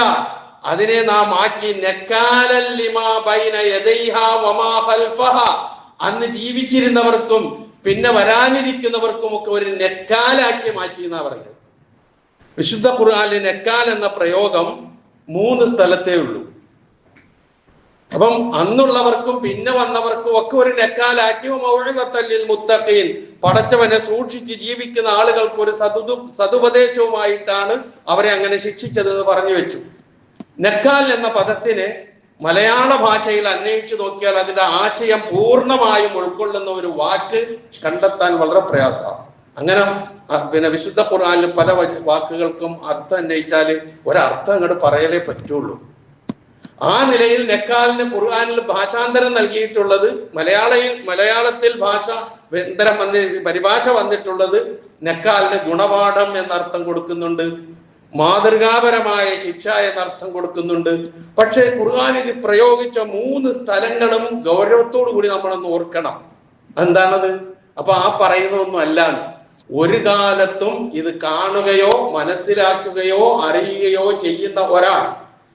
അതിനെ നാം ആക്കി നക്കാലൻ ലിമാ ബൈന യദൈഹാ വമാ ഖൽഫഹാ, അന്ന് ജീവിച്ചിരുന്നവർക്കും പിന്നെ വരാനിരിക്കുന്നവർക്കും ഒക്കെ ഒരു നെക്കാലാക്കി മാറ്റി എന്നാ പറയുന്നത്. വിശുദ്ധ ഖുർആനിൽ നെക്കാൽ എന്ന പ്രയോഗം 3 സ്ഥലത്തേ ഉള്ളൂ. അപ്പം അന്നുള്ളവർക്കും പിന്നെ വന്നവർക്കും ഒക്കെ ഒരു നെക്കാലാക്കി മൗഇദത്തൻ ലിൽ മുത്തഖീൻ, പടച്ചവനെ സൂക്ഷിച്ച് ജീവിക്കുന്ന ആളുകൾക്ക് ഒരു സതുപദേശവുമായിട്ടാണ് അവരെ അങ്ങനെ ശിക്ഷിച്ചതെന്ന് പറഞ്ഞു വെച്ചു. നെക്കാൽ എന്ന പദത്തിന് മലയാള ഭാഷയിൽ അന്വേഷിച്ചു നോക്കിയാൽ അതിന്റെ ആശയം പൂർണ്ണമായും ഉൾക്കൊള്ളുന്ന ഒരു വാക്ക് കണ്ടെത്താൻ വളരെ പ്രയാസമാണ്. അങ്ങനെ പിന്നെ വിശുദ്ധ ഖുർആനിൽ പല വാക്കുകൾക്കും അർത്ഥം അന്വയിച്ചാൽ ഒരർത്ഥം അങ്ങോട്ട് പറയലേ പറ്റുള്ളൂ. ആ നിലയിൽ നെക്കാലിന് ഖുർആനിൽ ഭാഷാന്തരം നൽകിയിട്ടുള്ളത്, മലയാളത്തിൽ പരിഭാഷ വന്നിട്ടുള്ളത് നെക്കാലിന് ഗുണപാഠം എന്നർത്ഥം കൊടുക്കുന്നുണ്ട്, മാതൃകാപരമായ ശിക്ഷ എന്നർത്ഥം കൊടുക്കുന്നുണ്ട്. പക്ഷെ ഖുർആൻ ഇത് പ്രയോഗിച്ച 3 സ്ഥലങ്ങളും ഗൗരവത്തോടു കൂടി നമ്മളൊന്ന് ഓർക്കണം. എന്താണത്? അപ്പൊ ആ പറയുന്നതൊന്നും അല്ലാന്ന്. ഒരു കാലത്തും ഇത് കാണുകയോ മനസ്സിലാക്കുകയോ അറിയുകയോ ചെയ്യുന്ന ഒരാൾ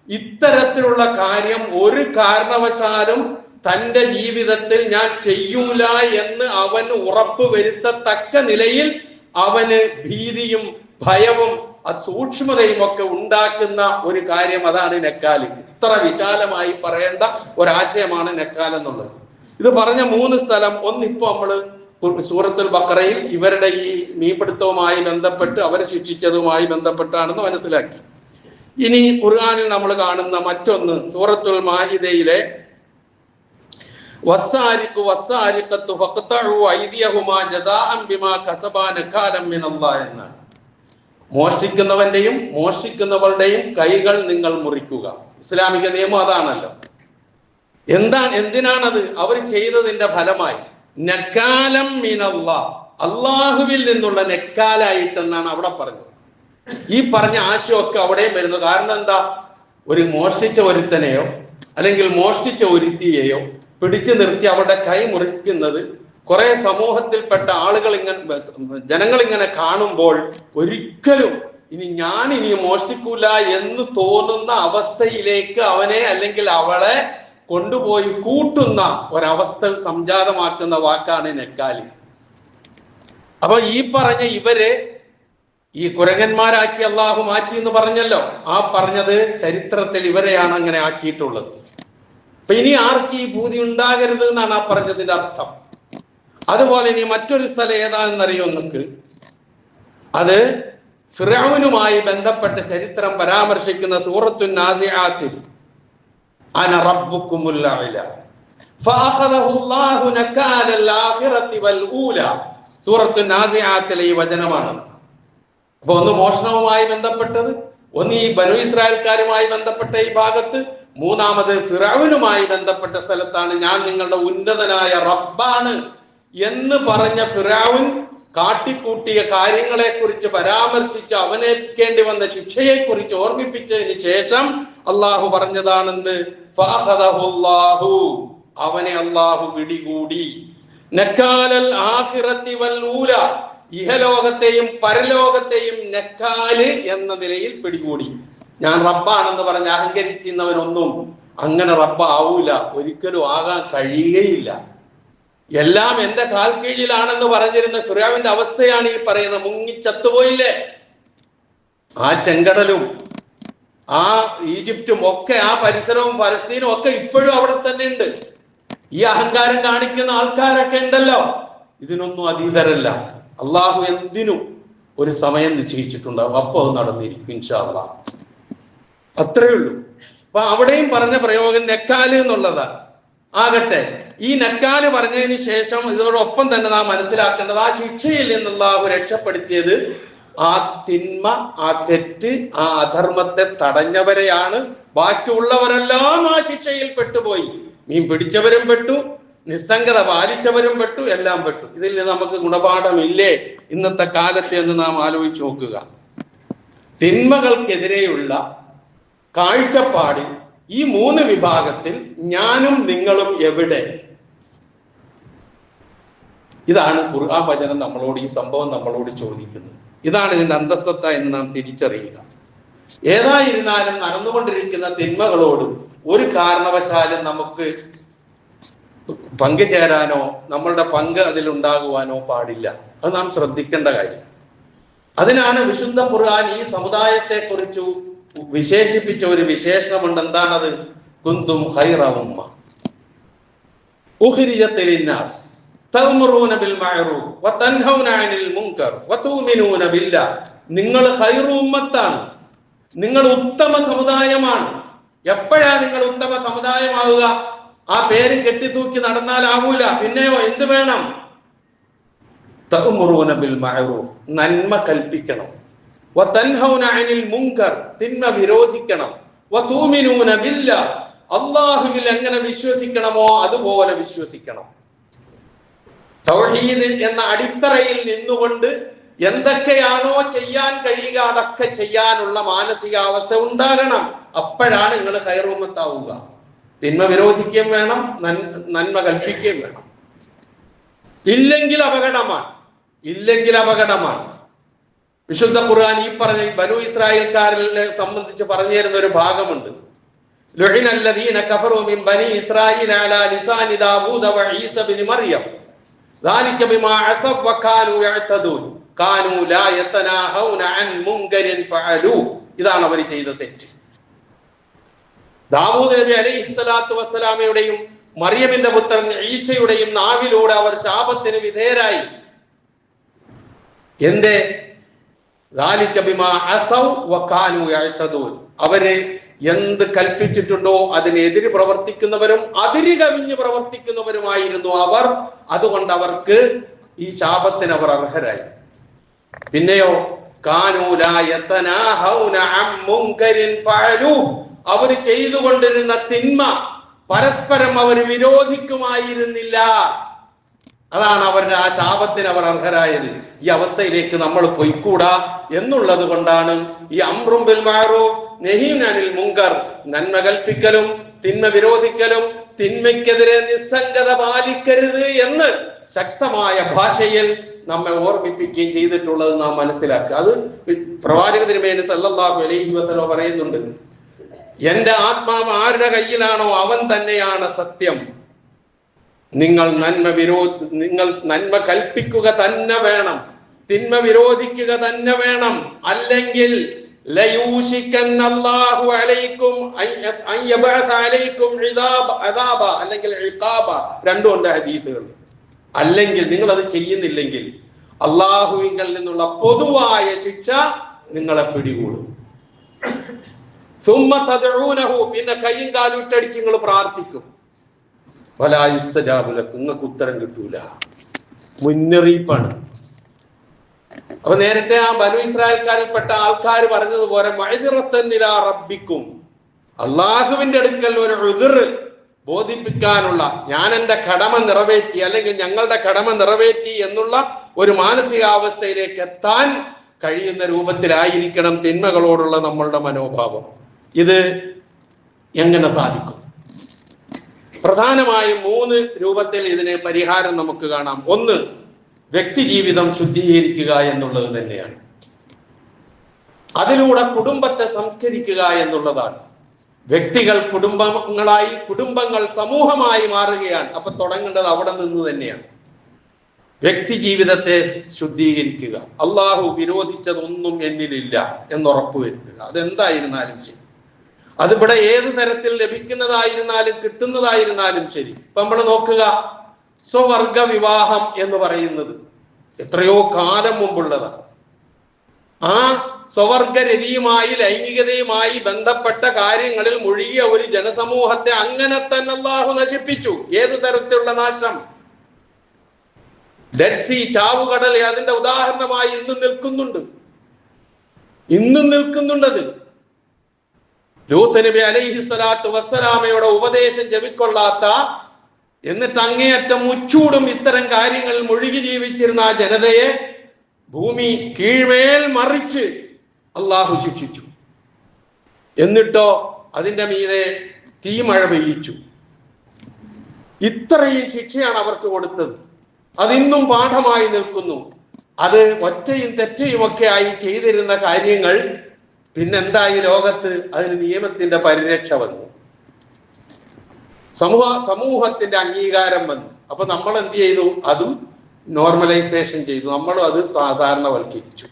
ഇത്തരത്തിലുള്ള കാര്യം ഒരു കാരണവശാലും തന്റെ ജീവിതത്തിൽ ഞാൻ ചെയ്യൂല എന്ന് അവന് ഉറപ്പ് വരുത്തത്തക്ക നിലയിൽ അവന് ഭീതിയും ഭയവും സൂക്ഷ്മതയും ഒക്കെ ഉണ്ടാക്കുന്ന ഒരു കാര്യം, അതാണ് നെക്കാല്. ഇത്ര വിശാലമായി പറയേണ്ട ഒരാശയമാണ് നെക്കാൽ എന്നുള്ളത്. ഇത് പറഞ്ഞ 3 സ്ഥലം, ഒന്നിപ്പോ നമ്മള് സൂറത്തുൽ ബഖറയിൽ ഇവരുടെ ഈ മീൻപിടുത്തവുമായി ബന്ധപ്പെട്ട് അവരെ ശിക്ഷിച്ചതുമായി ബന്ധപ്പെട്ടാണെന്ന് മനസ്സിലാക്കി. ഇനി ഖുർആനിൽ നമ്മൾ കാണുന്ന മറ്റൊന്ന് സൂറത്തുൽ മാഇദയിലെ വസ്സാരിഖു വസ്സാരിഖത്തു ഫഖ്തഉ ഐദിയഹുമാ ജസാഅൻ ബിമാ കസബാ നകാലൻ മിനല്ലാഹ് എന്നാണ്. മോഷ്ടിക്കുന്നവന്റെയും മോഷ്ടിക്കുന്നവരുടെയും കൈകൾ നിങ്ങൾ മുറിക്കുക. ഇസ്ലാമിക നിയമം അതാണല്ലോ. എന്തിനാണത്? അവർ ചെയ്തതിന്റെ ഫലമായി. നക്കാലം മിനല്ലാഹ്, അള്ളാഹുവിൽ നിന്നുള്ള നെക്കാലായിട്ടെന്നാണ് അവിടെ പറഞ്ഞത്. ഈ പറഞ്ഞ ആശയമൊക്കെ അവിടെയും വരുന്നു. കാരണം എന്താ? ഒരു മോഷ്ടിച്ച ഒരുത്തനെയോ അല്ലെങ്കിൽ മോഷ്ടിച്ച ഒരുത്തിയെയോ പിടിച്ചു നിർത്തി അവരുടെ കൈ മുറിക്കുന്നത് കുറെ സമൂഹത്തിൽപ്പെട്ട ആളുകൾ ജനങ്ങൾ ഇങ്ങനെ കാണുമ്പോൾ ഒരിക്കലും ഇനി മോഷ്ടിക്കൂല എന്ന് തോന്നുന്ന അവസ്ഥയിലേക്ക് അവനെ അല്ലെങ്കിൽ അവളെ കൊണ്ടുപോയി കൂട്ടുന്ന ഒരവസ്ഥ സംജാതമാക്കുന്ന വാക്കാണ് നെക്കാലി. അപ്പൊ ഈ പറഞ്ഞ ഇവരെ ഈ കുരങ്ങന്മാരാക്കി അള്ളാഹു മാറ്റി എന്ന് പറഞ്ഞല്ലോ. ആ പറഞ്ഞത് ചരിത്രത്തിൽ ഇവരെയാണ് അങ്ങനെ ആക്കിയിട്ടുള്ളത്. അപ്പൊ ഇനി ആർക്ക് ഈ ഭൂതി ഉണ്ടാകരുത് എന്നാണ് ആ പറഞ്ഞതിന്റെ അർത്ഥം. അതുപോലെ ഇനി മറ്റൊരു സ്ഥലം ഏതാണെന്നറിയോ നിങ്ങൾക്ക്? അത് ഫിർഔനുമായി ബന്ധപ്പെട്ട ചരിത്രം പരാമർശിക്കുന്ന സൂറത്തുൻ നാസിആത്തിൽ അന റബ്ബുക്കുമുൽ അഅല ഫഅഖദഹു അല്ലാഹു നകാലൽ ആഖിറതി വൽ ഊല. സൂറത്തുൻ നാസിആത്തിലെ ഈ വചനമാണ്. അപ്പൊ ഒന്ന് മോഷണവുമായി ബന്ധപ്പെട്ടത്, ഒന്ന് ഈ ബനു ഇസ്രായേൽക്കാരുമായി ബന്ധപ്പെട്ട ഈ ഭാഗത്ത്, മൂന്നാമത് ഫിർഔനുമായി ബന്ധപ്പെട്ട സ്ഥലത്താണ് ഞാൻ നിങ്ങളുടെ ഉന്നതനായ റബ്ബാണ് എന്ന് പറഞ്ഞ ഫിർഔൻ കാട്ടിക്കൂട്ടിയ കാര്യങ്ങളെ കുറിച്ച് പരാമർശിച്ച് അവനേൽക്കേണ്ടി വന്ന ശിക്ഷയെ കുറിച്ച് ഓർമ്മിപ്പിച്ചതിന് ശേഷം അള്ളാഹു പറഞ്ഞതാണെന്ന് ഫഅഖദഹുല്ലാഹു, അവനെ അള്ളാഹു പിടികൂടി. നക്കാലൽ ആഖിറതി വൽ ഊല, ഇഹലോകത്തെയും പരലോകത്തെയും നക്കാല് എന്ന നിലയിൽ പിടികൂടി. ഞാൻ റബ്ബാണെന്ന് പറഞ്ഞ് അഹങ്കരിക്കുന്നവനൊന്നും അങ്ങനെ റബ്ബ് ആവൂല, ഒരിക്കലും ആകാൻ കഴിയുകയില്ല. എല്ലാം എന്റെ കാൽ കീഴിലാണെന്ന് പറഞ്ഞിരുന്ന ഫിർഔന്റെ അവസ്ഥയാണ് ഈ പറയുന്നത്. മുങ്ങി ചത്തുപോയില്ലേ? ആ ചെങ്കടലും ആ ഈജിപ്തും ഒക്കെ, ആ പരിസരവും ഫലസ്തീനും ഒക്കെ ഇപ്പോഴും അവിടെ തന്നെ ഉണ്ട്. ഈ അഹങ്കാരം കാണിക്കുന്ന ആൾക്കാരൊക്കെ ഉണ്ടല്ലോ, ഇതിനൊന്നും അതീതരല്ല. അള്ളാഹു എന്തിനും ഒരു സമയം നിശ്ചയിച്ചിട്ടുണ്ടാവും, അപ്പൊ അത് നടന്നിരിക്കും ഇൻഷാ അല്ലാഹ്. അത്രേ ഉള്ളൂ. അപ്പൊ അവിടെയും പറഞ്ഞ പ്രയോഗം നെക്കാല് എന്നുള്ളതാണ്. ആകട്ടെ, ഈ നക്കാല് പറഞ്ഞതിന് ശേഷം ഇതോടൊപ്പം തന്നെ നാം മനസ്സിലാക്കേണ്ടത്, ആ ശിക്ഷയിൽ നിന്നുള്ള രക്ഷപ്പെടുത്തിയത് ആ തിന്മ, ആ തെറ്റ്, ആ അധർമ്മത്തെ തടഞ്ഞവരെയാണ്. ബാക്കിയുള്ളവരെല്ലാം ആ ശിക്ഷയിൽ പെട്ടുപോയി. മീൻ പിടിച്ചവരും പെട്ടു, നിസ്സംഗത പാലിച്ചവരും പെട്ടു, എല്ലാം പെട്ടു. ഇതിൽ നമുക്ക് ഗുണപാഠമില്ലേ ഇന്നത്തെ കാലത്തെ എന്ന് നാം ആലോചിച്ച് നോക്കുക. തിന്മകൾക്കെതിരെയുള്ള കാഴ്ചപ്പാടിൽ ഈ മൂന്ന് വിഭാഗത്തിൽ ഞാനും നിങ്ങളും എവിടെ? ഇതാണ് ഖുർആൻ വചനം നമ്മളോട്, ഈ സംഭവം നമ്മളോട് ചോദിക്കുന്നത്. ഇതാണ് ഇതിന്റെ അന്തസ്സത്ത എന്ന് നാം തിരിച്ചറിയുക. ഏതായിരുന്നാലും നടന്നുകൊണ്ടിരിക്കുന്ന തിന്മകളോട് ഒരു കാരണവശാലും നമുക്ക് പങ്കുചേരാനോ നമ്മളുടെ പങ്ക് അതിലുണ്ടാകുവാനോ പാടില്ല. അത് നാം ശ്രദ്ധിക്കേണ്ട കാര്യം. അതിനാണ് വിശുദ്ധ ഖുർആൻ ഈ സമുദായത്തെ കുറിച്ച് വിശേഷിപ്പിച്ച ഒരു വിശേഷണമുണ്ട്. എന്താണത്? കുന്തും ഖൈറ ഉമ്മ ഉഖ്രിജത് ലിന്നാസ് തഅ്മുറൂന ബിൽ മഅറൂഫ് വതൻഹൗന അനിൽ മുൻകർ വതുമിനൂന ബില്ലാഹ്. നിങ്ങൾ ഖൈറു ഉമ്മത്താണ്, നിങ്ങൾ ഉത്തമ സമുദായമാണ്. എപ്പോഴാ നിങ്ങൾ ഉത്തമ സമുദായമാവുക? ആ പേര് കെട്ടിത്തൂക്കി നടന്നാലാവൂല. പിന്നെയോ എന്ത് വേണം? തഅ്മുറൂന ബിൽ മഅറൂഫ്, നന്മ കൽപ്പിക്കണം. വതൻഹൗന അനിൽ മുൻകർ, തിന്മ വിരോധിക്കണം. വതുമിനൂന ബില്ലാഹ്, അല്ലാഹുവിൽ എങ്ങനെ വിശ്വസിക്കണമോ അതുപോലെ വിശ്വസിക്കണം. തൗഹീദ് എന്ന അടിത്തറയിൽ നിന്നുകൊണ്ട് എന്തൊക്കെയാണോ ചെയ്യാൻ കഴിയുക അതൊക്കെ ചെയ്യാനുള്ള മാനസികാവസ്ഥ ഉണ്ടാകണം. അപ്പോഴാണ് നിങ്ങൾ ഖൈർ ഉമ്മത്താവുക. തിന്മ വിരോധിക്കുകയും വേണം, നന്മ കൽപ്പിക്കുകയും വേണം. ഇല്ലെങ്കിൽ അപകടമാണ്. വിശുദ്ധ ഖുർആൻ ഈ പറഞ്ഞ ബനൂ ഇസ്രായേൽക്കാരെ സംബന്ധിച്ച് പറഞ്ഞു തരുന്ന ഒരു ഭാഗമുണ്ട്. ലുഇന അല്ലദീന കഫറൂ മിൻ ബനി ഇസ്രായീല അലാ ലിസാനി ദാവൂദ വഈസ ഇബ്നു മറിയം ذلك بما عصوا وكانوا يعتدون كانوا لا يتناهون عن منكر فعلوه. ഇതാണ് അവർ ചെയ്ത തെറ്റ്. ദാവൂദ് നബി അലൈഹിസ്സലാത്തു വസ്സലാമയുടെയും മറിയമിന്റെ പുത്രൻ ഈസയുടെയും നാവിലൂടെ അവർ ശാപത്തിന് വിധേയരായി. എന്തേ? ذلك بما عصوا وكانوا يعتدون. അവര് എന്ത് കൽപ്പിച്ചിട്ടുണ്ടോ അതിനെതിരെ പ്രവർത്തിക്കുന്നവരും അതിര് കവിഞ്ഞ് പ്രവർത്തിക്കുന്നവരുമായിരുന്നു അവർ. അതുകൊണ്ട് അവർക്ക് ഈ ശാപത്തിന് അവർ അർഹരായി. പിന്നെയോ കാനൂ ലാ യതനാഹൗന അൻ മുൻകരിൻ ഫഅലൂ, അവർ ചെയ്തുകൊണ്ടിരുന്ന തിന്മ പരസ്പരം അവർ വിരോധിക്കുമായിരുന്നില്ല. അതാണ് അവരുടെ ആ ശാപത്തിന് അവർ അർഹരായത്. ഈ അവസ്ഥയിലേക്ക് നമ്മൾ പൊയ്ക്കൂടാ എന്നുള്ളത് കൊണ്ടാണ് ഈ അംറും ബിൽ മഅറൂഫ് നഹീൻ അനിൽ മുൻകർ, നന്മ കൽപ്പിക്കലും തിന്മ വിരോധിക്കലും തിന്മയ്ക്കെതിരെ നിസ്സംഗത പാലിക്കരുത് എന്ന് ശക്തമായ ഭാഷയിൽ നമ്മെ ഓർമ്മിപ്പിക്കുകയും ചെയ്തിട്ടുള്ളത് നാം മനസ്സിലാക്കുക. അത് പ്രവാചക തിരുമേനി സല്ലല്ലാഹു അലൈഹി വസല്ലം പറയുന്നുണ്ട്, എന്റെ ആത്മാവ് ആരുടെ കയ്യിലാണോ അവൻ തന്നെയാണ് സത്യം. നിങ്ങൾ നന്മ കൽപ്പിക്കുക തന്നെ വേണം, തിന്മ വിരോധിക്കുക തന്നെ വേണം. അല്ലെങ്കിൽ ലയൂശിക്കന്നല്ലാഹു അലൈക്കും അൻ യബഅസ അലൈക്കും അദാബ, അല്ലെങ്കിൽ ഇഖാബ, രണ്ടും ഉണ്ട് ഹദീസുകൾ. അല്ലെങ്കിൽ നിങ്ങൾ അത് ചെയ്യുന്നില്ലെങ്കിൽ അള്ളാഹുവിങ്കൽ നിന്നുള്ള പൊതുവായ ശിക്ഷ നിങ്ങളെ പിടികൂടും. സുമ്മ തദ്ഊനഹു, പിന്നെ കയ്യും കാലും ഇട്ടടിച്ച് നിങ്ങൾ പ്രാർത്ഥിക്കും. ഫലാ യുസ്തജാബു ലക്കും, നിങ്ങൾക്ക് ഉത്തരം കിട്ടൂല. മുന്നറിയിപ്പാണ്. അപ്പൊ നേരത്തെ ആ ബനൂ ഇസ്രായേൽക്കാരിൽപ്പെട്ട ആൾക്കാർ പറഞ്ഞതുപോലെ മഅ്ദിറത്തൻ ഇലാ റബ്ബിക്കും, അള്ളാഹുവിന്റെ അടുക്കൽ ഒരു ഉദ്ർ ബോധിപ്പിക്കാനുള്ള, ഞാൻ എന്റെ കടമ നിറവേറ്റി അല്ലെങ്കിൽ ഞങ്ങളുടെ കടമ നിറവേറ്റി എന്നുള്ള ഒരു മാനസികാവസ്ഥയിലേക്ക് എത്താൻ കഴിയുന്ന രൂപത്തിലായിരിക്കണം തിന്മകളോടുള്ള നമ്മളുടെ മനോഭാവം. ഇത് എങ്ങനെ സാധിക്കും? പ്രധാനമായും 3 രൂപത്തിൽ ഇതിന് പരിഹാരം നമുക്ക് കാണാം. ഒന്ന്, വ്യക്തി ജീവിതം ശുദ്ധീകരിക്കുക എന്നുള്ളത് തന്നെയാണ്. അതിലൂടെ കുടുംബത്തെ സംസ്കരിക്കുക എന്നുള്ളതാണ്. വ്യക്തികൾ കുടുംബങ്ങളായി, കുടുംബങ്ങൾ സമൂഹമായി മാറുകയാണ്. അപ്പൊ തുടങ്ങേണ്ടത് അവിടെ നിന്ന് തന്നെയാണ്. വ്യക്തി ജീവിതത്തെ ശുദ്ധീകരിക്കുക, അള്ളാഹു വിരോധിച്ചതൊന്നും എന്നിലില്ല എന്നുറപ്പുവരുത്തുക. അതെന്തായിരുന്നാലും ശരി, അതിവിടെ ഏത് തരത്തിൽ ലഭിക്കുന്നതായിരുന്നാലും കിട്ടുന്നതായിരുന്നാലും ശരി. ഇപ്പൊ നമ്മൾ നോക്കുക, സ്വവർഗ വിവാഹം എന്ന് പറയുന്നത് എത്രയോ കാലം മുമ്പുള്ളതാണ്. ആ സ്വവർഗരതിയുമായി, ലൈംഗികതയുമായി ബന്ധപ്പെട്ട കാര്യങ്ങളിൽ മുഴുകിയ ഒരു ജനസമൂഹത്തെ അങ്ങനെ തന്നെ അള്ളാഹു നശിപ്പിച്ചു. ഏത് തരത്തിലുള്ള നാശം? ഡെഡ് സീ, ചാവുകടൽ അതിന്റെ ഉദാഹരണമായി ഇന്നും നിൽക്കുന്നുണ്ടത്. ലൂത്ത് നബി അലൈഹി സ്വലാത്തു വസ്സലാമയുടെ ഉപദേശം ചെവിക്കൊള്ളാത്ത, എന്നിട്ട് അങ്ങേയറ്റം മുച്ചൂടും ഇത്തരം കാര്യങ്ങളിൽ മുഴുകി ജീവിച്ചിരുന്ന ആ ജനതയെ ഭൂമി കീഴ്മേൽ മറിച്ച് അള്ളാഹു ശിക്ഷിച്ചു. എന്നിട്ടോ അതിന്റെ മീതെ തീമഴ പെയ്യിച്ചു. ഇത്രയും ശിക്ഷയാണ് അവർക്ക് കൊടുത്തത്. അതിന്നും പാഠമായി നിൽക്കുന്നു. അത് ഒറ്റയും തെറ്റയും ഒക്കെ ആയി ചെയ്തിരുന്ന കാര്യങ്ങൾ പിന്നെന്തായി ലോകത്ത്? അതിന് നിയമത്തിന്റെ പരിരക്ഷ വന്നു, സമൂഹത്തിന്റെ അംഗീകാരം വന്നു. അപ്പൊ നമ്മൾ എന്ത് ചെയ്തു? അതും നോർമലൈസേഷൻ ചെയ്തു, നമ്മളും അത് സാധാരണവൽക്കരിച്ചു.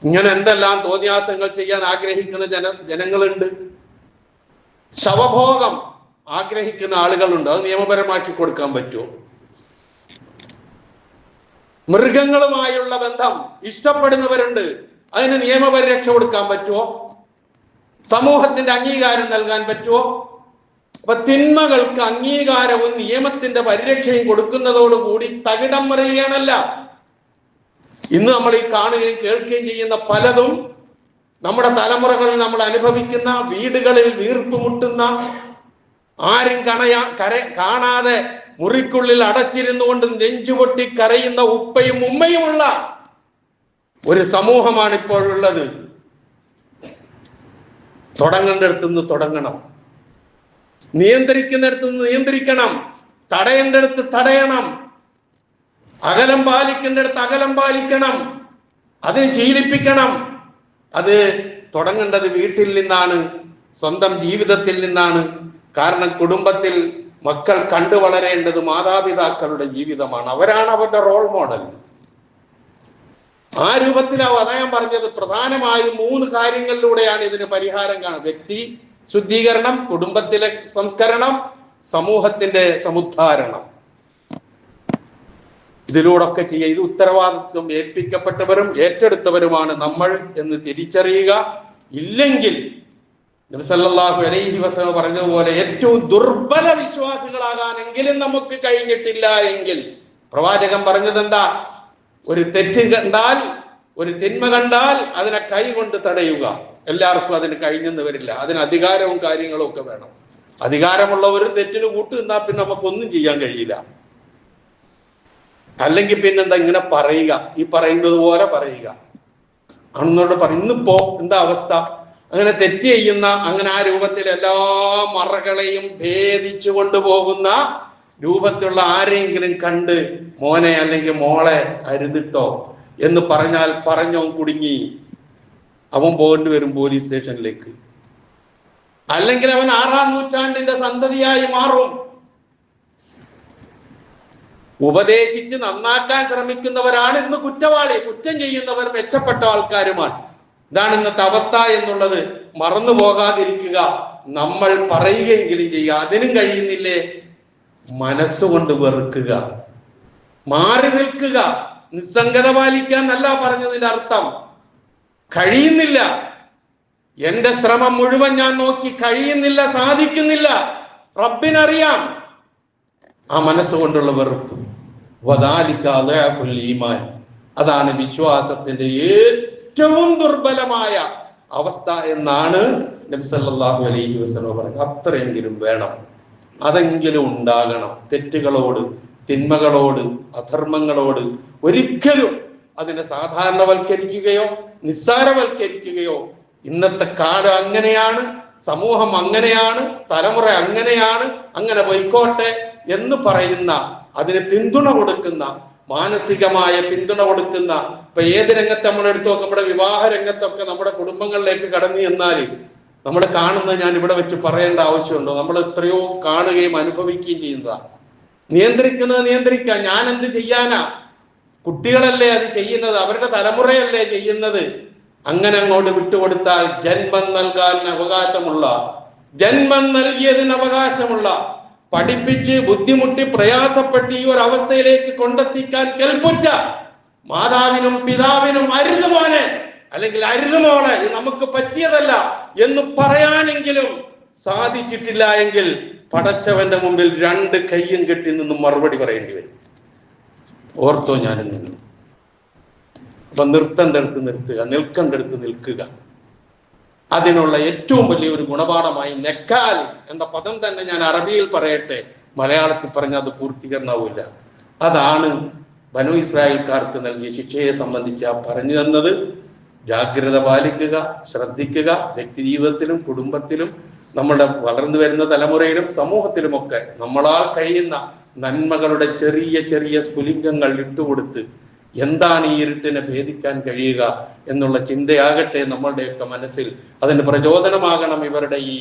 ഇങ്ങനെ എന്തെല്ലാം തോന്നിയാസങ്ങൾ ചെയ്യാൻ ആഗ്രഹിക്കുന്ന ജനങ്ങളുണ്ട്. ശവഭോഗം ആഗ്രഹിക്കുന്ന ആളുകളുണ്ട്. അത് നിയമപരമാക്കി കൊടുക്കാൻ പറ്റുമോ? മൃഗങ്ങളുമായുള്ള ബന്ധം ഇഷ്ടപ്പെടുന്നവരുണ്ട്. അതിന് നിയമപരിരക്ഷ കൊടുക്കാൻ പറ്റുമോ? സമൂഹത്തിന്റെ അംഗീകാരം നൽകാൻ പറ്റുമോ? അപ്പൊ തിന്മകൾക്ക് അംഗീകാരവും നിയമത്തിന്റെ പരിരക്ഷയും കൊടുക്കുന്നതോടുകൂടി തകിടം മറിയുകയാണല്ല. ഇന്ന് നമ്മൾ ഈ കാണുകയും കേൾക്കുകയും ചെയ്യുന്ന പലതും നമ്മുടെ തലമുറകളിൽ നമ്മൾ അനുഭവിക്കുന്ന, വീടുകളിൽ വീർപ്പുമുട്ടുന്ന, ആരും കാണാതെ മുറിക്കുള്ളിൽ അടച്ചിരുന്നു കൊണ്ട് നെഞ്ചുപൊട്ടി കരയുന്ന ഉപ്പയും ഉമ്മയുമുള്ള ഒരു സമൂഹമാണ് ഇപ്പോഴുള്ളത്. തുടങ്ങേണ്ടടുത്തുനിന്ന് തുടങ്ങണം, നിയന്ത്രിക്കുന്നിടത്തുനിന്ന് നിയന്ത്രിക്കണം, തടയേണ്ടടുത്ത് തടയണം, അകലം പാലിക്കേണ്ടടുത്ത് അകലം പാലിക്കണം, അതിന് ശീലിപ്പിക്കണം. അത് തുടങ്ങേണ്ടത് വീട്ടിൽ നിന്നാണ്, സ്വന്തം ജീവിതത്തിൽ നിന്നാണ്. കാരണം കുടുംബത്തിൽ മക്കൾ കണ്ടു വളരേണ്ടത് മാതാപിതാക്കളുടെ ജീവിതമാണ്. അവരാണ് അവരുടെ റോൾ മോഡൽ. ആ രൂപത്തിലാവും. അതാ ഞാൻ പറഞ്ഞത്, പ്രധാനമായും 3 കാര്യങ്ങളിലൂടെയാണ് ഇതിന് പരിഹാരം കാണുന്നത്. വ്യക്തി ശുദ്ധീകരണം, കുടുംബത്തിലെ സംസ്കരണം, സമൂഹത്തിന്റെ സമുദ്ധാരണം. ഇതിലൂടൊക്കെ ചെയ്യുക. ഇത് ഉത്തരവാദിത്വം ഏൽപ്പിക്കപ്പെട്ടവരും ഏറ്റെടുത്തവരുമാണ് നമ്മൾ എന്ന് തിരിച്ചറിയുക. ഇല്ലെങ്കിൽ നബി സല്ലല്ലാഹു അലൈഹി വസല്ലം പറഞ്ഞതുപോലെ ഏറ്റവും ദുർബല വിശ്വാസികളാകാനെങ്കിലും നമുക്ക് കഴിഞ്ഞിട്ടില്ല എങ്കിൽ, പ്രവാചകൻ പറഞ്ഞത് എന്താ? ഒരു തെറ്റ് കണ്ടാൽ, ഒരു തിന്മ കണ്ടാൽ അതിനെ കൈ കൊണ്ട് തടയുക. എല്ലാവർക്കും അതിന് കഴിഞ്ഞെന്ന് വരില്ല. അതിന് അധികാരവും കാര്യങ്ങളും ഒക്കെ വേണം. അധികാരമുള്ളവർ തെറ്റിന് കൂട്ടുനിന്നാൽ പിന്നെ നമുക്കൊന്നും ചെയ്യാൻ കഴിയില്ല. അല്ലെങ്കിൽ പിന്നെന്താ ഇങ്ങനെ പറയുക, ഈ പറയുന്നത് പോലെ പറയുക. ആണെന്നോട് പറയും. ഇന്നിപ്പോ എന്താ അവസ്ഥ? അങ്ങനെ തെറ്റ് ചെയ്യുന്ന, അങ്ങനെ ആ രൂപത്തിൽ എല്ലാ മറകളെയും ഭേദിച്ചു കൊണ്ടുപോകുന്ന രൂപത്തിലുള്ള ആരെങ്കിലും കണ്ട് മോനെ അല്ലെങ്കിൽ മോളെ അരുതിട്ടോ എന്ന് പറഞ്ഞാൽ പറഞ്ഞോ കുടുങ്ങി, അവൻ പോകേണ്ടി വരും പോലീസ് സ്റ്റേഷനിലേക്ക്. അല്ലെങ്കിൽ അവൻ 6-ാം നൂറ്റാണ്ടിന്റെ സന്തതിയായി മാറും. ഉപദേശിച്ച് നന്നാക്കാൻ ശ്രമിക്കുന്നവരാണ് ഇന്ന് കുറ്റവാളി. കുറ്റം ചെയ്യുന്നവർ മെച്ചപ്പെട്ട ആൾക്കാരുമാണ്. ഇതാണ് ഇന്നത്തെ അവസ്ഥ എന്നുള്ളത് മറന്നു പോകാതിരിക്കുക. നമ്മൾ പറയുകയെങ്കിലും ചെയ്യുക. അതിനും കഴിയുന്നില്ലേ? മനസ്സുകൊണ്ട് വെറുക്കുക, മാറി നിൽക്കുക, നിസ്സംഗത പാലിക്കാൻ എന്നല്ല പറഞ്ഞതിന്റെ അർത്ഥം. കഴിയുന്നില്ല, എന്റെ ശ്രമം മുഴുവൻ ഞാൻ നോക്കി, കഴിയുന്നില്ല, സാധിക്കുന്നില്ല, റബ്ബിനറിയാം. ആ മനസ്സുകൊണ്ടുള്ള വെറുപ്പ്, വദാലിക അദ്അഫുൽ ഈമാൻ, അതാണ് വിശ്വാസത്തിന്റെ ഏറ്റവും ദുർബലമായ അവസ്ഥ എന്നാണ് നബി സല്ലല്ലാഹു അലൈഹി വസല്ലം പറയുന്നത്. അത്രയെങ്കിലും വേണം, അതെങ്കിലും ഉണ്ടാകണം. തെറ്റുകളോട്, തിന്മകളോട്, അധർമ്മങ്ങളോട് ഒരിക്കലും അതിനെ സാധാരണവൽക്കരിക്കുകയോ നിസ്സാരവൽക്കരിക്കുകയോ, ഇന്നത്തെ കാലം അങ്ങനെയാണ്, സമൂഹം അങ്ങനെയാണ്, തലമുറ അങ്ങനെയാണ്, അങ്ങനെ പൊയ്ക്കോട്ടെ എന്ന് പറയുന്ന, അതിന് പിന്തുണ കൊടുക്കുന്ന, മാനസികമായ പിന്തുണ കൊടുക്കുന്ന, ഇപ്പൊ ഏത് രംഗത്ത് നമ്മൾ എടുത്തു നോക്കും, നമ്മുടെ വിവാഹ രംഗത്തൊക്കെ നമ്മുടെ കുടുംബങ്ങളിലേക്ക് കടന്നു ചെന്നാൽ നമ്മൾ കാണുന്നത് ഞാൻ ഇവിടെ വെച്ച് പറയേണ്ട ആവശ്യമുണ്ടോ? നമ്മൾ എത്രയോ കാണുകയും അനുഭവിക്കുകയും ചെയ്യുന്നതാ. നിയന്ത്രിക്കുന്നത് നിയന്ത്രിക്കാം, ഞാൻ എന്ത് ചെയ്യാനാ? കുട്ടികളല്ലേ അത് ചെയ്യുന്നത്, അവരുടെ തലമുറയല്ലേ ചെയ്യുന്നത്. അങ്ങനെ അങ്ങോട്ട് വിട്ടുകൊടുത്താൽ ജന്മം നൽകാൻ അവകാശമുള്ള, ജന്മം നൽകിയതിന് അവകാശമുള്ള, പഠിപ്പിച്ച് ബുദ്ധിമുട്ടി പ്രയാസപ്പെട്ട് ഈ ഒരു അവസ്ഥയിലേക്ക് കൊണ്ടെത്തിക്കാൻ കെൽപ്പുറ്റ മാതാവിനും പിതാവിനും അരുത് മോനെ അല്ലെങ്കിൽ അരുത് മോളെ, ഇത് നമുക്ക് പറ്റിയതല്ല എന്ന് പറയാനെങ്കിലും സാധിച്ചിട്ടില്ല എങ്കിൽ പടച്ചവന്റെ മുമ്പിൽ രണ്ട് കയ്യും കെട്ടി നിന്നും മറുപടി പറയേണ്ടി വരും. ഓർത്തോ ഞാനും നിന്നു. അപ്പൊ നിർത്തേണ്ടടുത്ത് നിർത്തുക, നിൽക്കേണ്ടടുത്ത് നിൽക്കുക. അതിനുള്ള ഏറ്റവും വലിയൊരു ഗുണപാഠമായി നെക്കാൽ എന്ന പദം തന്നെ ഞാൻ അറബിയിൽ പറയട്ടെ, മലയാളത്തിൽ പറഞ്ഞാൽ അത് പൂർത്തീകരണമാവില്ല. അതാണ് ബനു ഇസ്രായേൽക്കാർക്ക് നൽകിയ ശിക്ഷയെ സംബന്ധിച്ച് പറഞ്ഞു തന്നത്. ജാഗ്രത പാലിക്കുക, ശ്രദ്ധിക്കുക. വ്യക്തി ജീവിതത്തിലും കുടുംബത്തിലും നമ്മുടെ വളർന്നു വരുന്ന തലമുറയിലും സമൂഹത്തിലുമൊക്കെ നമ്മളാൽ കഴിയുന്ന നന്മകളുടെ ചെറിയ ചെറിയ സ്ഫുലിംഗങ്ങൾ ഇട്ടുകൊടുത്ത് എന്താണ് ഈ ഇരുട്ടിനെ ഭേദിക്കാൻ കഴിയുക എന്നുള്ള ചിന്തയാകട്ടെ നമ്മളുടെയൊക്കെ മനസ്സിൽ. അതിന്റെ പ്രചോദനമാകണം ഇവരുടെ ഈ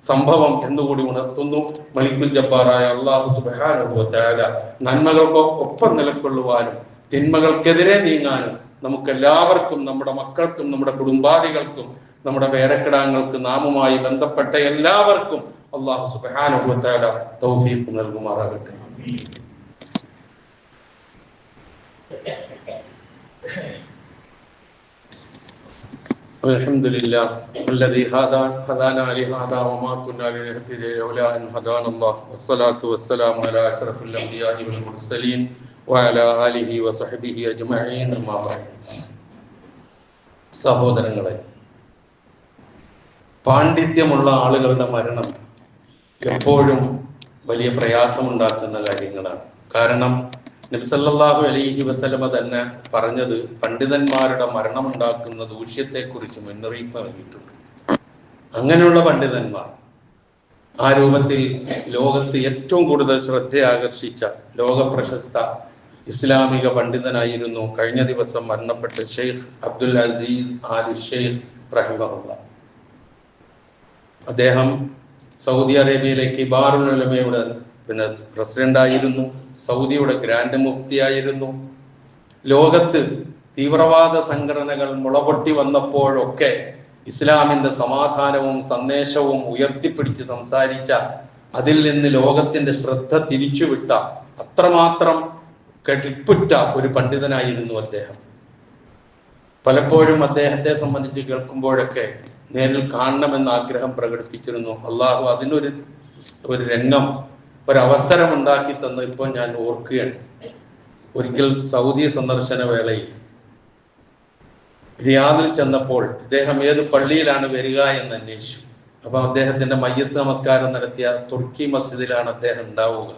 സംഭവം എന്നുകൂടി ഉണർത്തുന്നു. മലിക്കുൽ ജബ്ബാറായ അല്ലാഹു സുബ്ഹാനഹു വ തആല നന്മകൾക്കൊപ്പം നിലകൊള്ളുവാനും തിന്മകൾക്കെതിരെ നീങ്ങാനും നമുക്കെല്ലാവർക്കും, നമ്മുടെ മക്കൾക്കും നമ്മുടെ കുടുംബാദികൾക്കും നമ്മുടെ പേരക്കിടാങ്ങൾക്കും നാമുമായി ബന്ധപ്പെട്ട എല്ലാവർക്കും അല്ലാഹു സുബ്ഹാനഹു വ തആല തൗഫീഖ് നൽകുമാറാകട്ടെ. الحمد لله الذي هدانا لهذا وما كنا لنهتدي لولا أن هدانا الله والصلاة والسلام على أشرف الأنبياء والمرسلين وعلى آله وصحبه أجمعين أما بعد. സഹോദരങ്ങളെ, പാണ്ഡിത്യമുള്ള ആളുകളുടെ മരണം എപ്പോഴും വലിയ പ്രയാസമുണ്ടാക്കുന്ന കാര്യങ്ങളാണ്. കാരണം നബി സല്ലല്ലാഹു അലൈഹി വസല്ലമ തന്നെ പറഞ്ഞത് പണ്ഡിതന്മാരുടെ മരണമുണ്ടാക്കുന്ന ദൂഷ്യത്തെക്കുറിച്ച് മുന്നറിയിപ്പ് നൽകിയിട്ടുണ്ട്. അങ്ങനെയുള്ള പണ്ഡിതന്മാർ ആ രൂപത്തിൽ ലോകത്ത് ഏറ്റവും കൂടുതൽ ശ്രദ്ധയാകർഷിച്ച ലോക പ്രശസ്ത ഇസ്ലാമിക പണ്ഡിതനായിരുന്നു കഴിഞ്ഞ ദിവസം മരണപ്പെട്ട ഷെയ്ഖ് അബ്ദുൽ അസീസ് ആലു ഷെയ്ഖ് റഹിമഹുല്ലാഹ്. അദ്ദേഹം സൗദി അറേബ്യയിലെ കിബാറുൽ ഉലമയുടെ പ്രസിഡന്റ് ആയിരുന്നു, സൗദിയുടെ ഗ്രാൻഡ് മുഫ്തി ആയിരുന്നു. ലോകത്ത് തീവ്രവാദ സംഘടനകൾ മുളപൊട്ടി വന്നപ്പോഴൊക്കെ ഇസ്ലാമിന്റെ സമാധാനവും സന്ദേശവും ഉയർത്തിപ്പിടിച്ച് സംസാരിച്ച, അതിൽ നിന്ന് ലോകത്തിന്റെ ശ്രദ്ധ തിരിച്ചുവിട്ട, അത്രമാത്രം കെട്ടിപ്പുറ്റ ഒരു പണ്ഡിതനായിരുന്നു അദ്ദേഹം. പലപ്പോഴും അദ്ദേഹത്തെ സംബന്ധിച്ച് കേൾക്കുമ്പോഴൊക്കെ നേരിൽ കാണണമെന്ന് ആഗ്രഹം പ്രകടിപ്പിച്ചിരുന്നു. അള്ളാഹു അതിനൊരു രംഗം, ഒരവസരം ഉണ്ടാക്കി തന്ന് ഇപ്പോൾ ഞാൻ ഓർക്കുകയാണ്. ഒരിക്കൽ സൗദി സന്ദർശന വേളയിൽ റിയാദിൽ ചെന്നപ്പോൾ ഇദ്ദേഹം ഏത് പള്ളിയിലാണ് വരിക എന്ന് അന്വേഷിച്ചു. അപ്പൊ അദ്ദേഹത്തിന്റെ മയ്യത്ത് നമസ്കാരം നടത്തിയ തുർക്കി മസ്ജിദിലാണ് അദ്ദേഹം ഉണ്ടാവുക.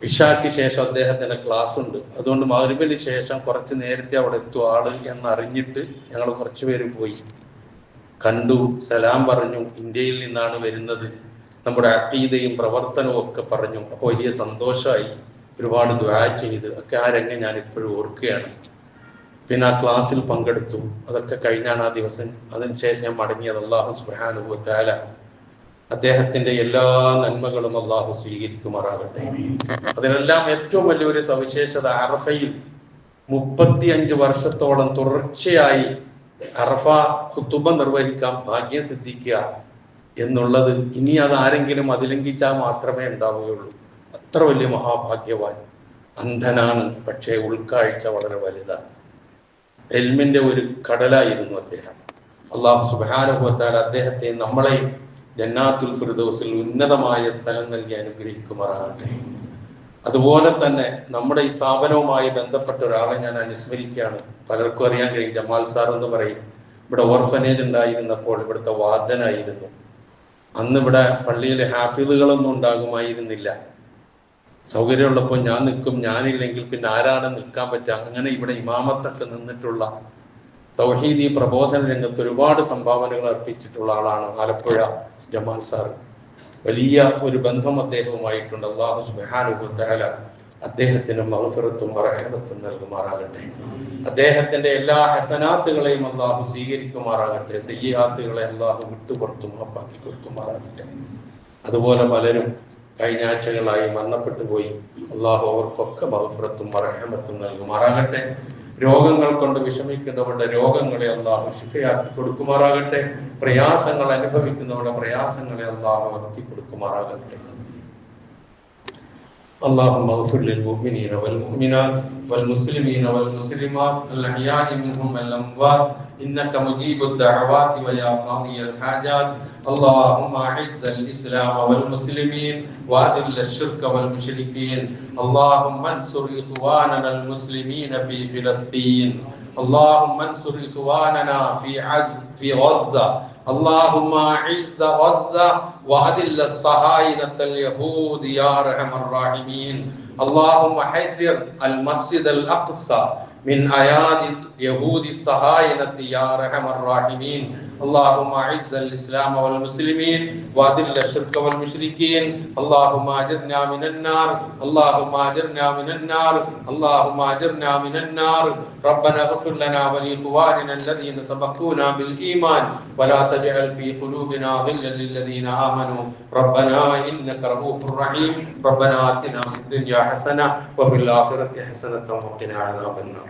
ഇഷാക്ക് ശേഷം അദ്ദേഹത്തിന്റെ ക്ലാസ് ഉണ്ട്. അതുകൊണ്ട് മഗ്‌രിബിന് ശേഷം കുറച്ച് നേരത്തെ അവിടെ എത്തും ആള് എന്നറിഞ്ഞിട്ട് ഞങ്ങൾ കുറച്ചുപേര് പോയി കണ്ടു, സലാം പറഞ്ഞു. ഇന്ത്യയിൽ നിന്നാണ് വരുന്നത്, നമ്മുടെ അഖീദയും പ്രവർത്തനവും ഒക്കെ പറഞ്ഞു. അപ്പോൾ വലിയ സന്തോഷമായി, ഒരുപാട് ദുആ ചെയ്ത് ഒക്കെ ആ രംഗം ഞാൻ ഇപ്പോഴും ഓർക്കുകയാണ്. പിന്നെ ആ ക്ലാസ്സിൽ പങ്കെടുത്തു. അതൊക്കെ കഴിഞ്ഞാണ് ആ ദിവസം. അതിനുശേഷം ഞാൻ മടങ്ങിയത്. അല്ലാഹു സുബ്ഹാനഹു വ തആല അദ്ദേഹത്തിന്റെ എല്ലാ നന്മകളും അള്ളാഹു സ്വീകരിക്കുമാറാകട്ടെ. അതിനെല്ലാം ഏറ്റവും വലിയൊരു സവിശേഷത, അറഫയിൽ 35 വർഷത്തോളം തുടർച്ചയായി അറഫ ഖുതുബ നിർവഹിക്കാൻ ഭാഗ്യം സിദ്ധിക്കുക എന്നുള്ളത് ഇനി അത് ആരെങ്കിലും അതിലംഘിച്ചാൽ മാത്രമേ ഉണ്ടാവുകയുള്ളൂ. അത്ര വലിയ മഹാഭാഗ്യവാൻ. അന്ധനാണ്, പക്ഷേ ഉൾക്കാഴ്ച വളരെ വലുതാണ്. എൽമിന്റെ ഒരു കടലായിരുന്നു അദ്ദേഹം. അല്ലാഹു സുബ്ഹാനഹു വ തആല അദ്ദേഹത്തെ നമ്മളെയും ജന്നാത്തുൽ ഫിർദൗസിൽ ഉന്നതമായ സ്ഥലം നൽകി അനുഗ്രഹിക്കുമാറാകട്ടെ. അതുപോലെ തന്നെ നമ്മുടെ ഈ സ്ഥാപനവുമായി ബന്ധപ്പെട്ട ഒരാളെ ഞാൻ അനുസ്മരിക്കുകയാണ്. പലർക്കും അറിയാൻ കഴിയും, ജമാൽ സാർ എന്ന് പറയും. ഇവിടെ ഓർഫനേജ് ഉണ്ടായിരുന്നപ്പോൾ ഇവിടുത്തെ വാർഡനായിരുന്നു. അന്ന് ഇവിടെ പള്ളിയിലെ ഹാഫിളുകളൊന്നും ഉണ്ടാകുമായിരുന്നില്ല. സൗകര്യമുള്ളപ്പോൾ ഞാൻ നിൽക്കും, ഞാനില്ലെങ്കിൽ പിന്നെ ആരാണ് നിൽക്കാൻ പറ്റുക. അങ്ങനെ ഇവിടെ ഇമാമത്തൊക്കെ നിന്നിട്ടുള്ള തൗഹീദി പ്രബോധന രംഗത്ത് ഒരുപാട് സംഭാവനകൾ അർപ്പിച്ചിട്ടുള്ള ആളാണ് ആലപ്പുഴ ജമാൽ സാർ. വലിയ ഒരു ബന്ധം അദ്ദേഹവുമായിട്ടുണ്ട്. അല്ലാഹു സുബ്ഹാനഹു വ തആല അദ്ദേഹത്തിന് മഗ്ഫിറത്തും റഹ്മത്തും നൽകുമാറാകട്ടെ. അദ്ദേഹത്തിന്റെ എല്ലാ ഹസനാത്തുകളെയും അള്ളാഹു സ്വീകരിക്കുമാറാകട്ടെ. സയ്യിആത്തുകളെ അള്ളാഹു വിട്ടുപുറത്തു മാപ്പാക്കി കൊടുക്കുമാറാകട്ടെ. അതുപോലെ പലരും കഴിഞ്ഞ ആഴ്ചകളായി മരണപ്പെട്ടു പോയി. അള്ളാഹു അവർക്കൊക്കെ മഗ്ഫിറത്തും റഹ്മത്തും നൽകുമാറാകട്ടെ. രോഗങ്ങൾ കൊണ്ട് വിഷമിക്കുന്നവരുടെ രോഗങ്ങളെ അള്ളാഹു ശിഫയാക്കി കൊടുക്കുമാറാകട്ടെ. പ്രയാസങ്ങൾ അനുഭവിക്കുന്നവരുടെ പ്രയാസങ്ങളെ അള്ളാഹു അകറ്റി കൊടുക്കുമാറാകട്ടെ. اللهم اغفر للمؤمنين والمؤمنات والمسلمين والمسلمات الأحياء منهم والأموات إنك مجيب الدعوات ويا قاضي الحاجات. اللهم أعز الإسلام والمسلمين وأذل الشرك والمشركين. اللهم انصر إخواننا المسلمين في فلسطين. اللهم انصر إخواننا في غزة. اللهم أعز غزة وأذل الصهاينة اليهود يا أرحم الراحمين. اللهم حرر المسجد الأقصى من أيادي اليهود الصهاينة يا أرحم الراحمين. اللهم أعز الإسلام والمسلمين وأذل الشرك والمشركين. اللهم أجرنا من النار. اللهم أجرنا من النار. اللهم أجرنا من النار. ربنا اغفر لنا ولإخواننا الذين سبقونا بالإيمان ولا تجعل في قلوبنا غلا للذين آمنوا ربنا إنك رؤوف رحيم. ربنا آتنا في الدنيا حسنة وفي الآخرة حسنة وقنا عذاب النار.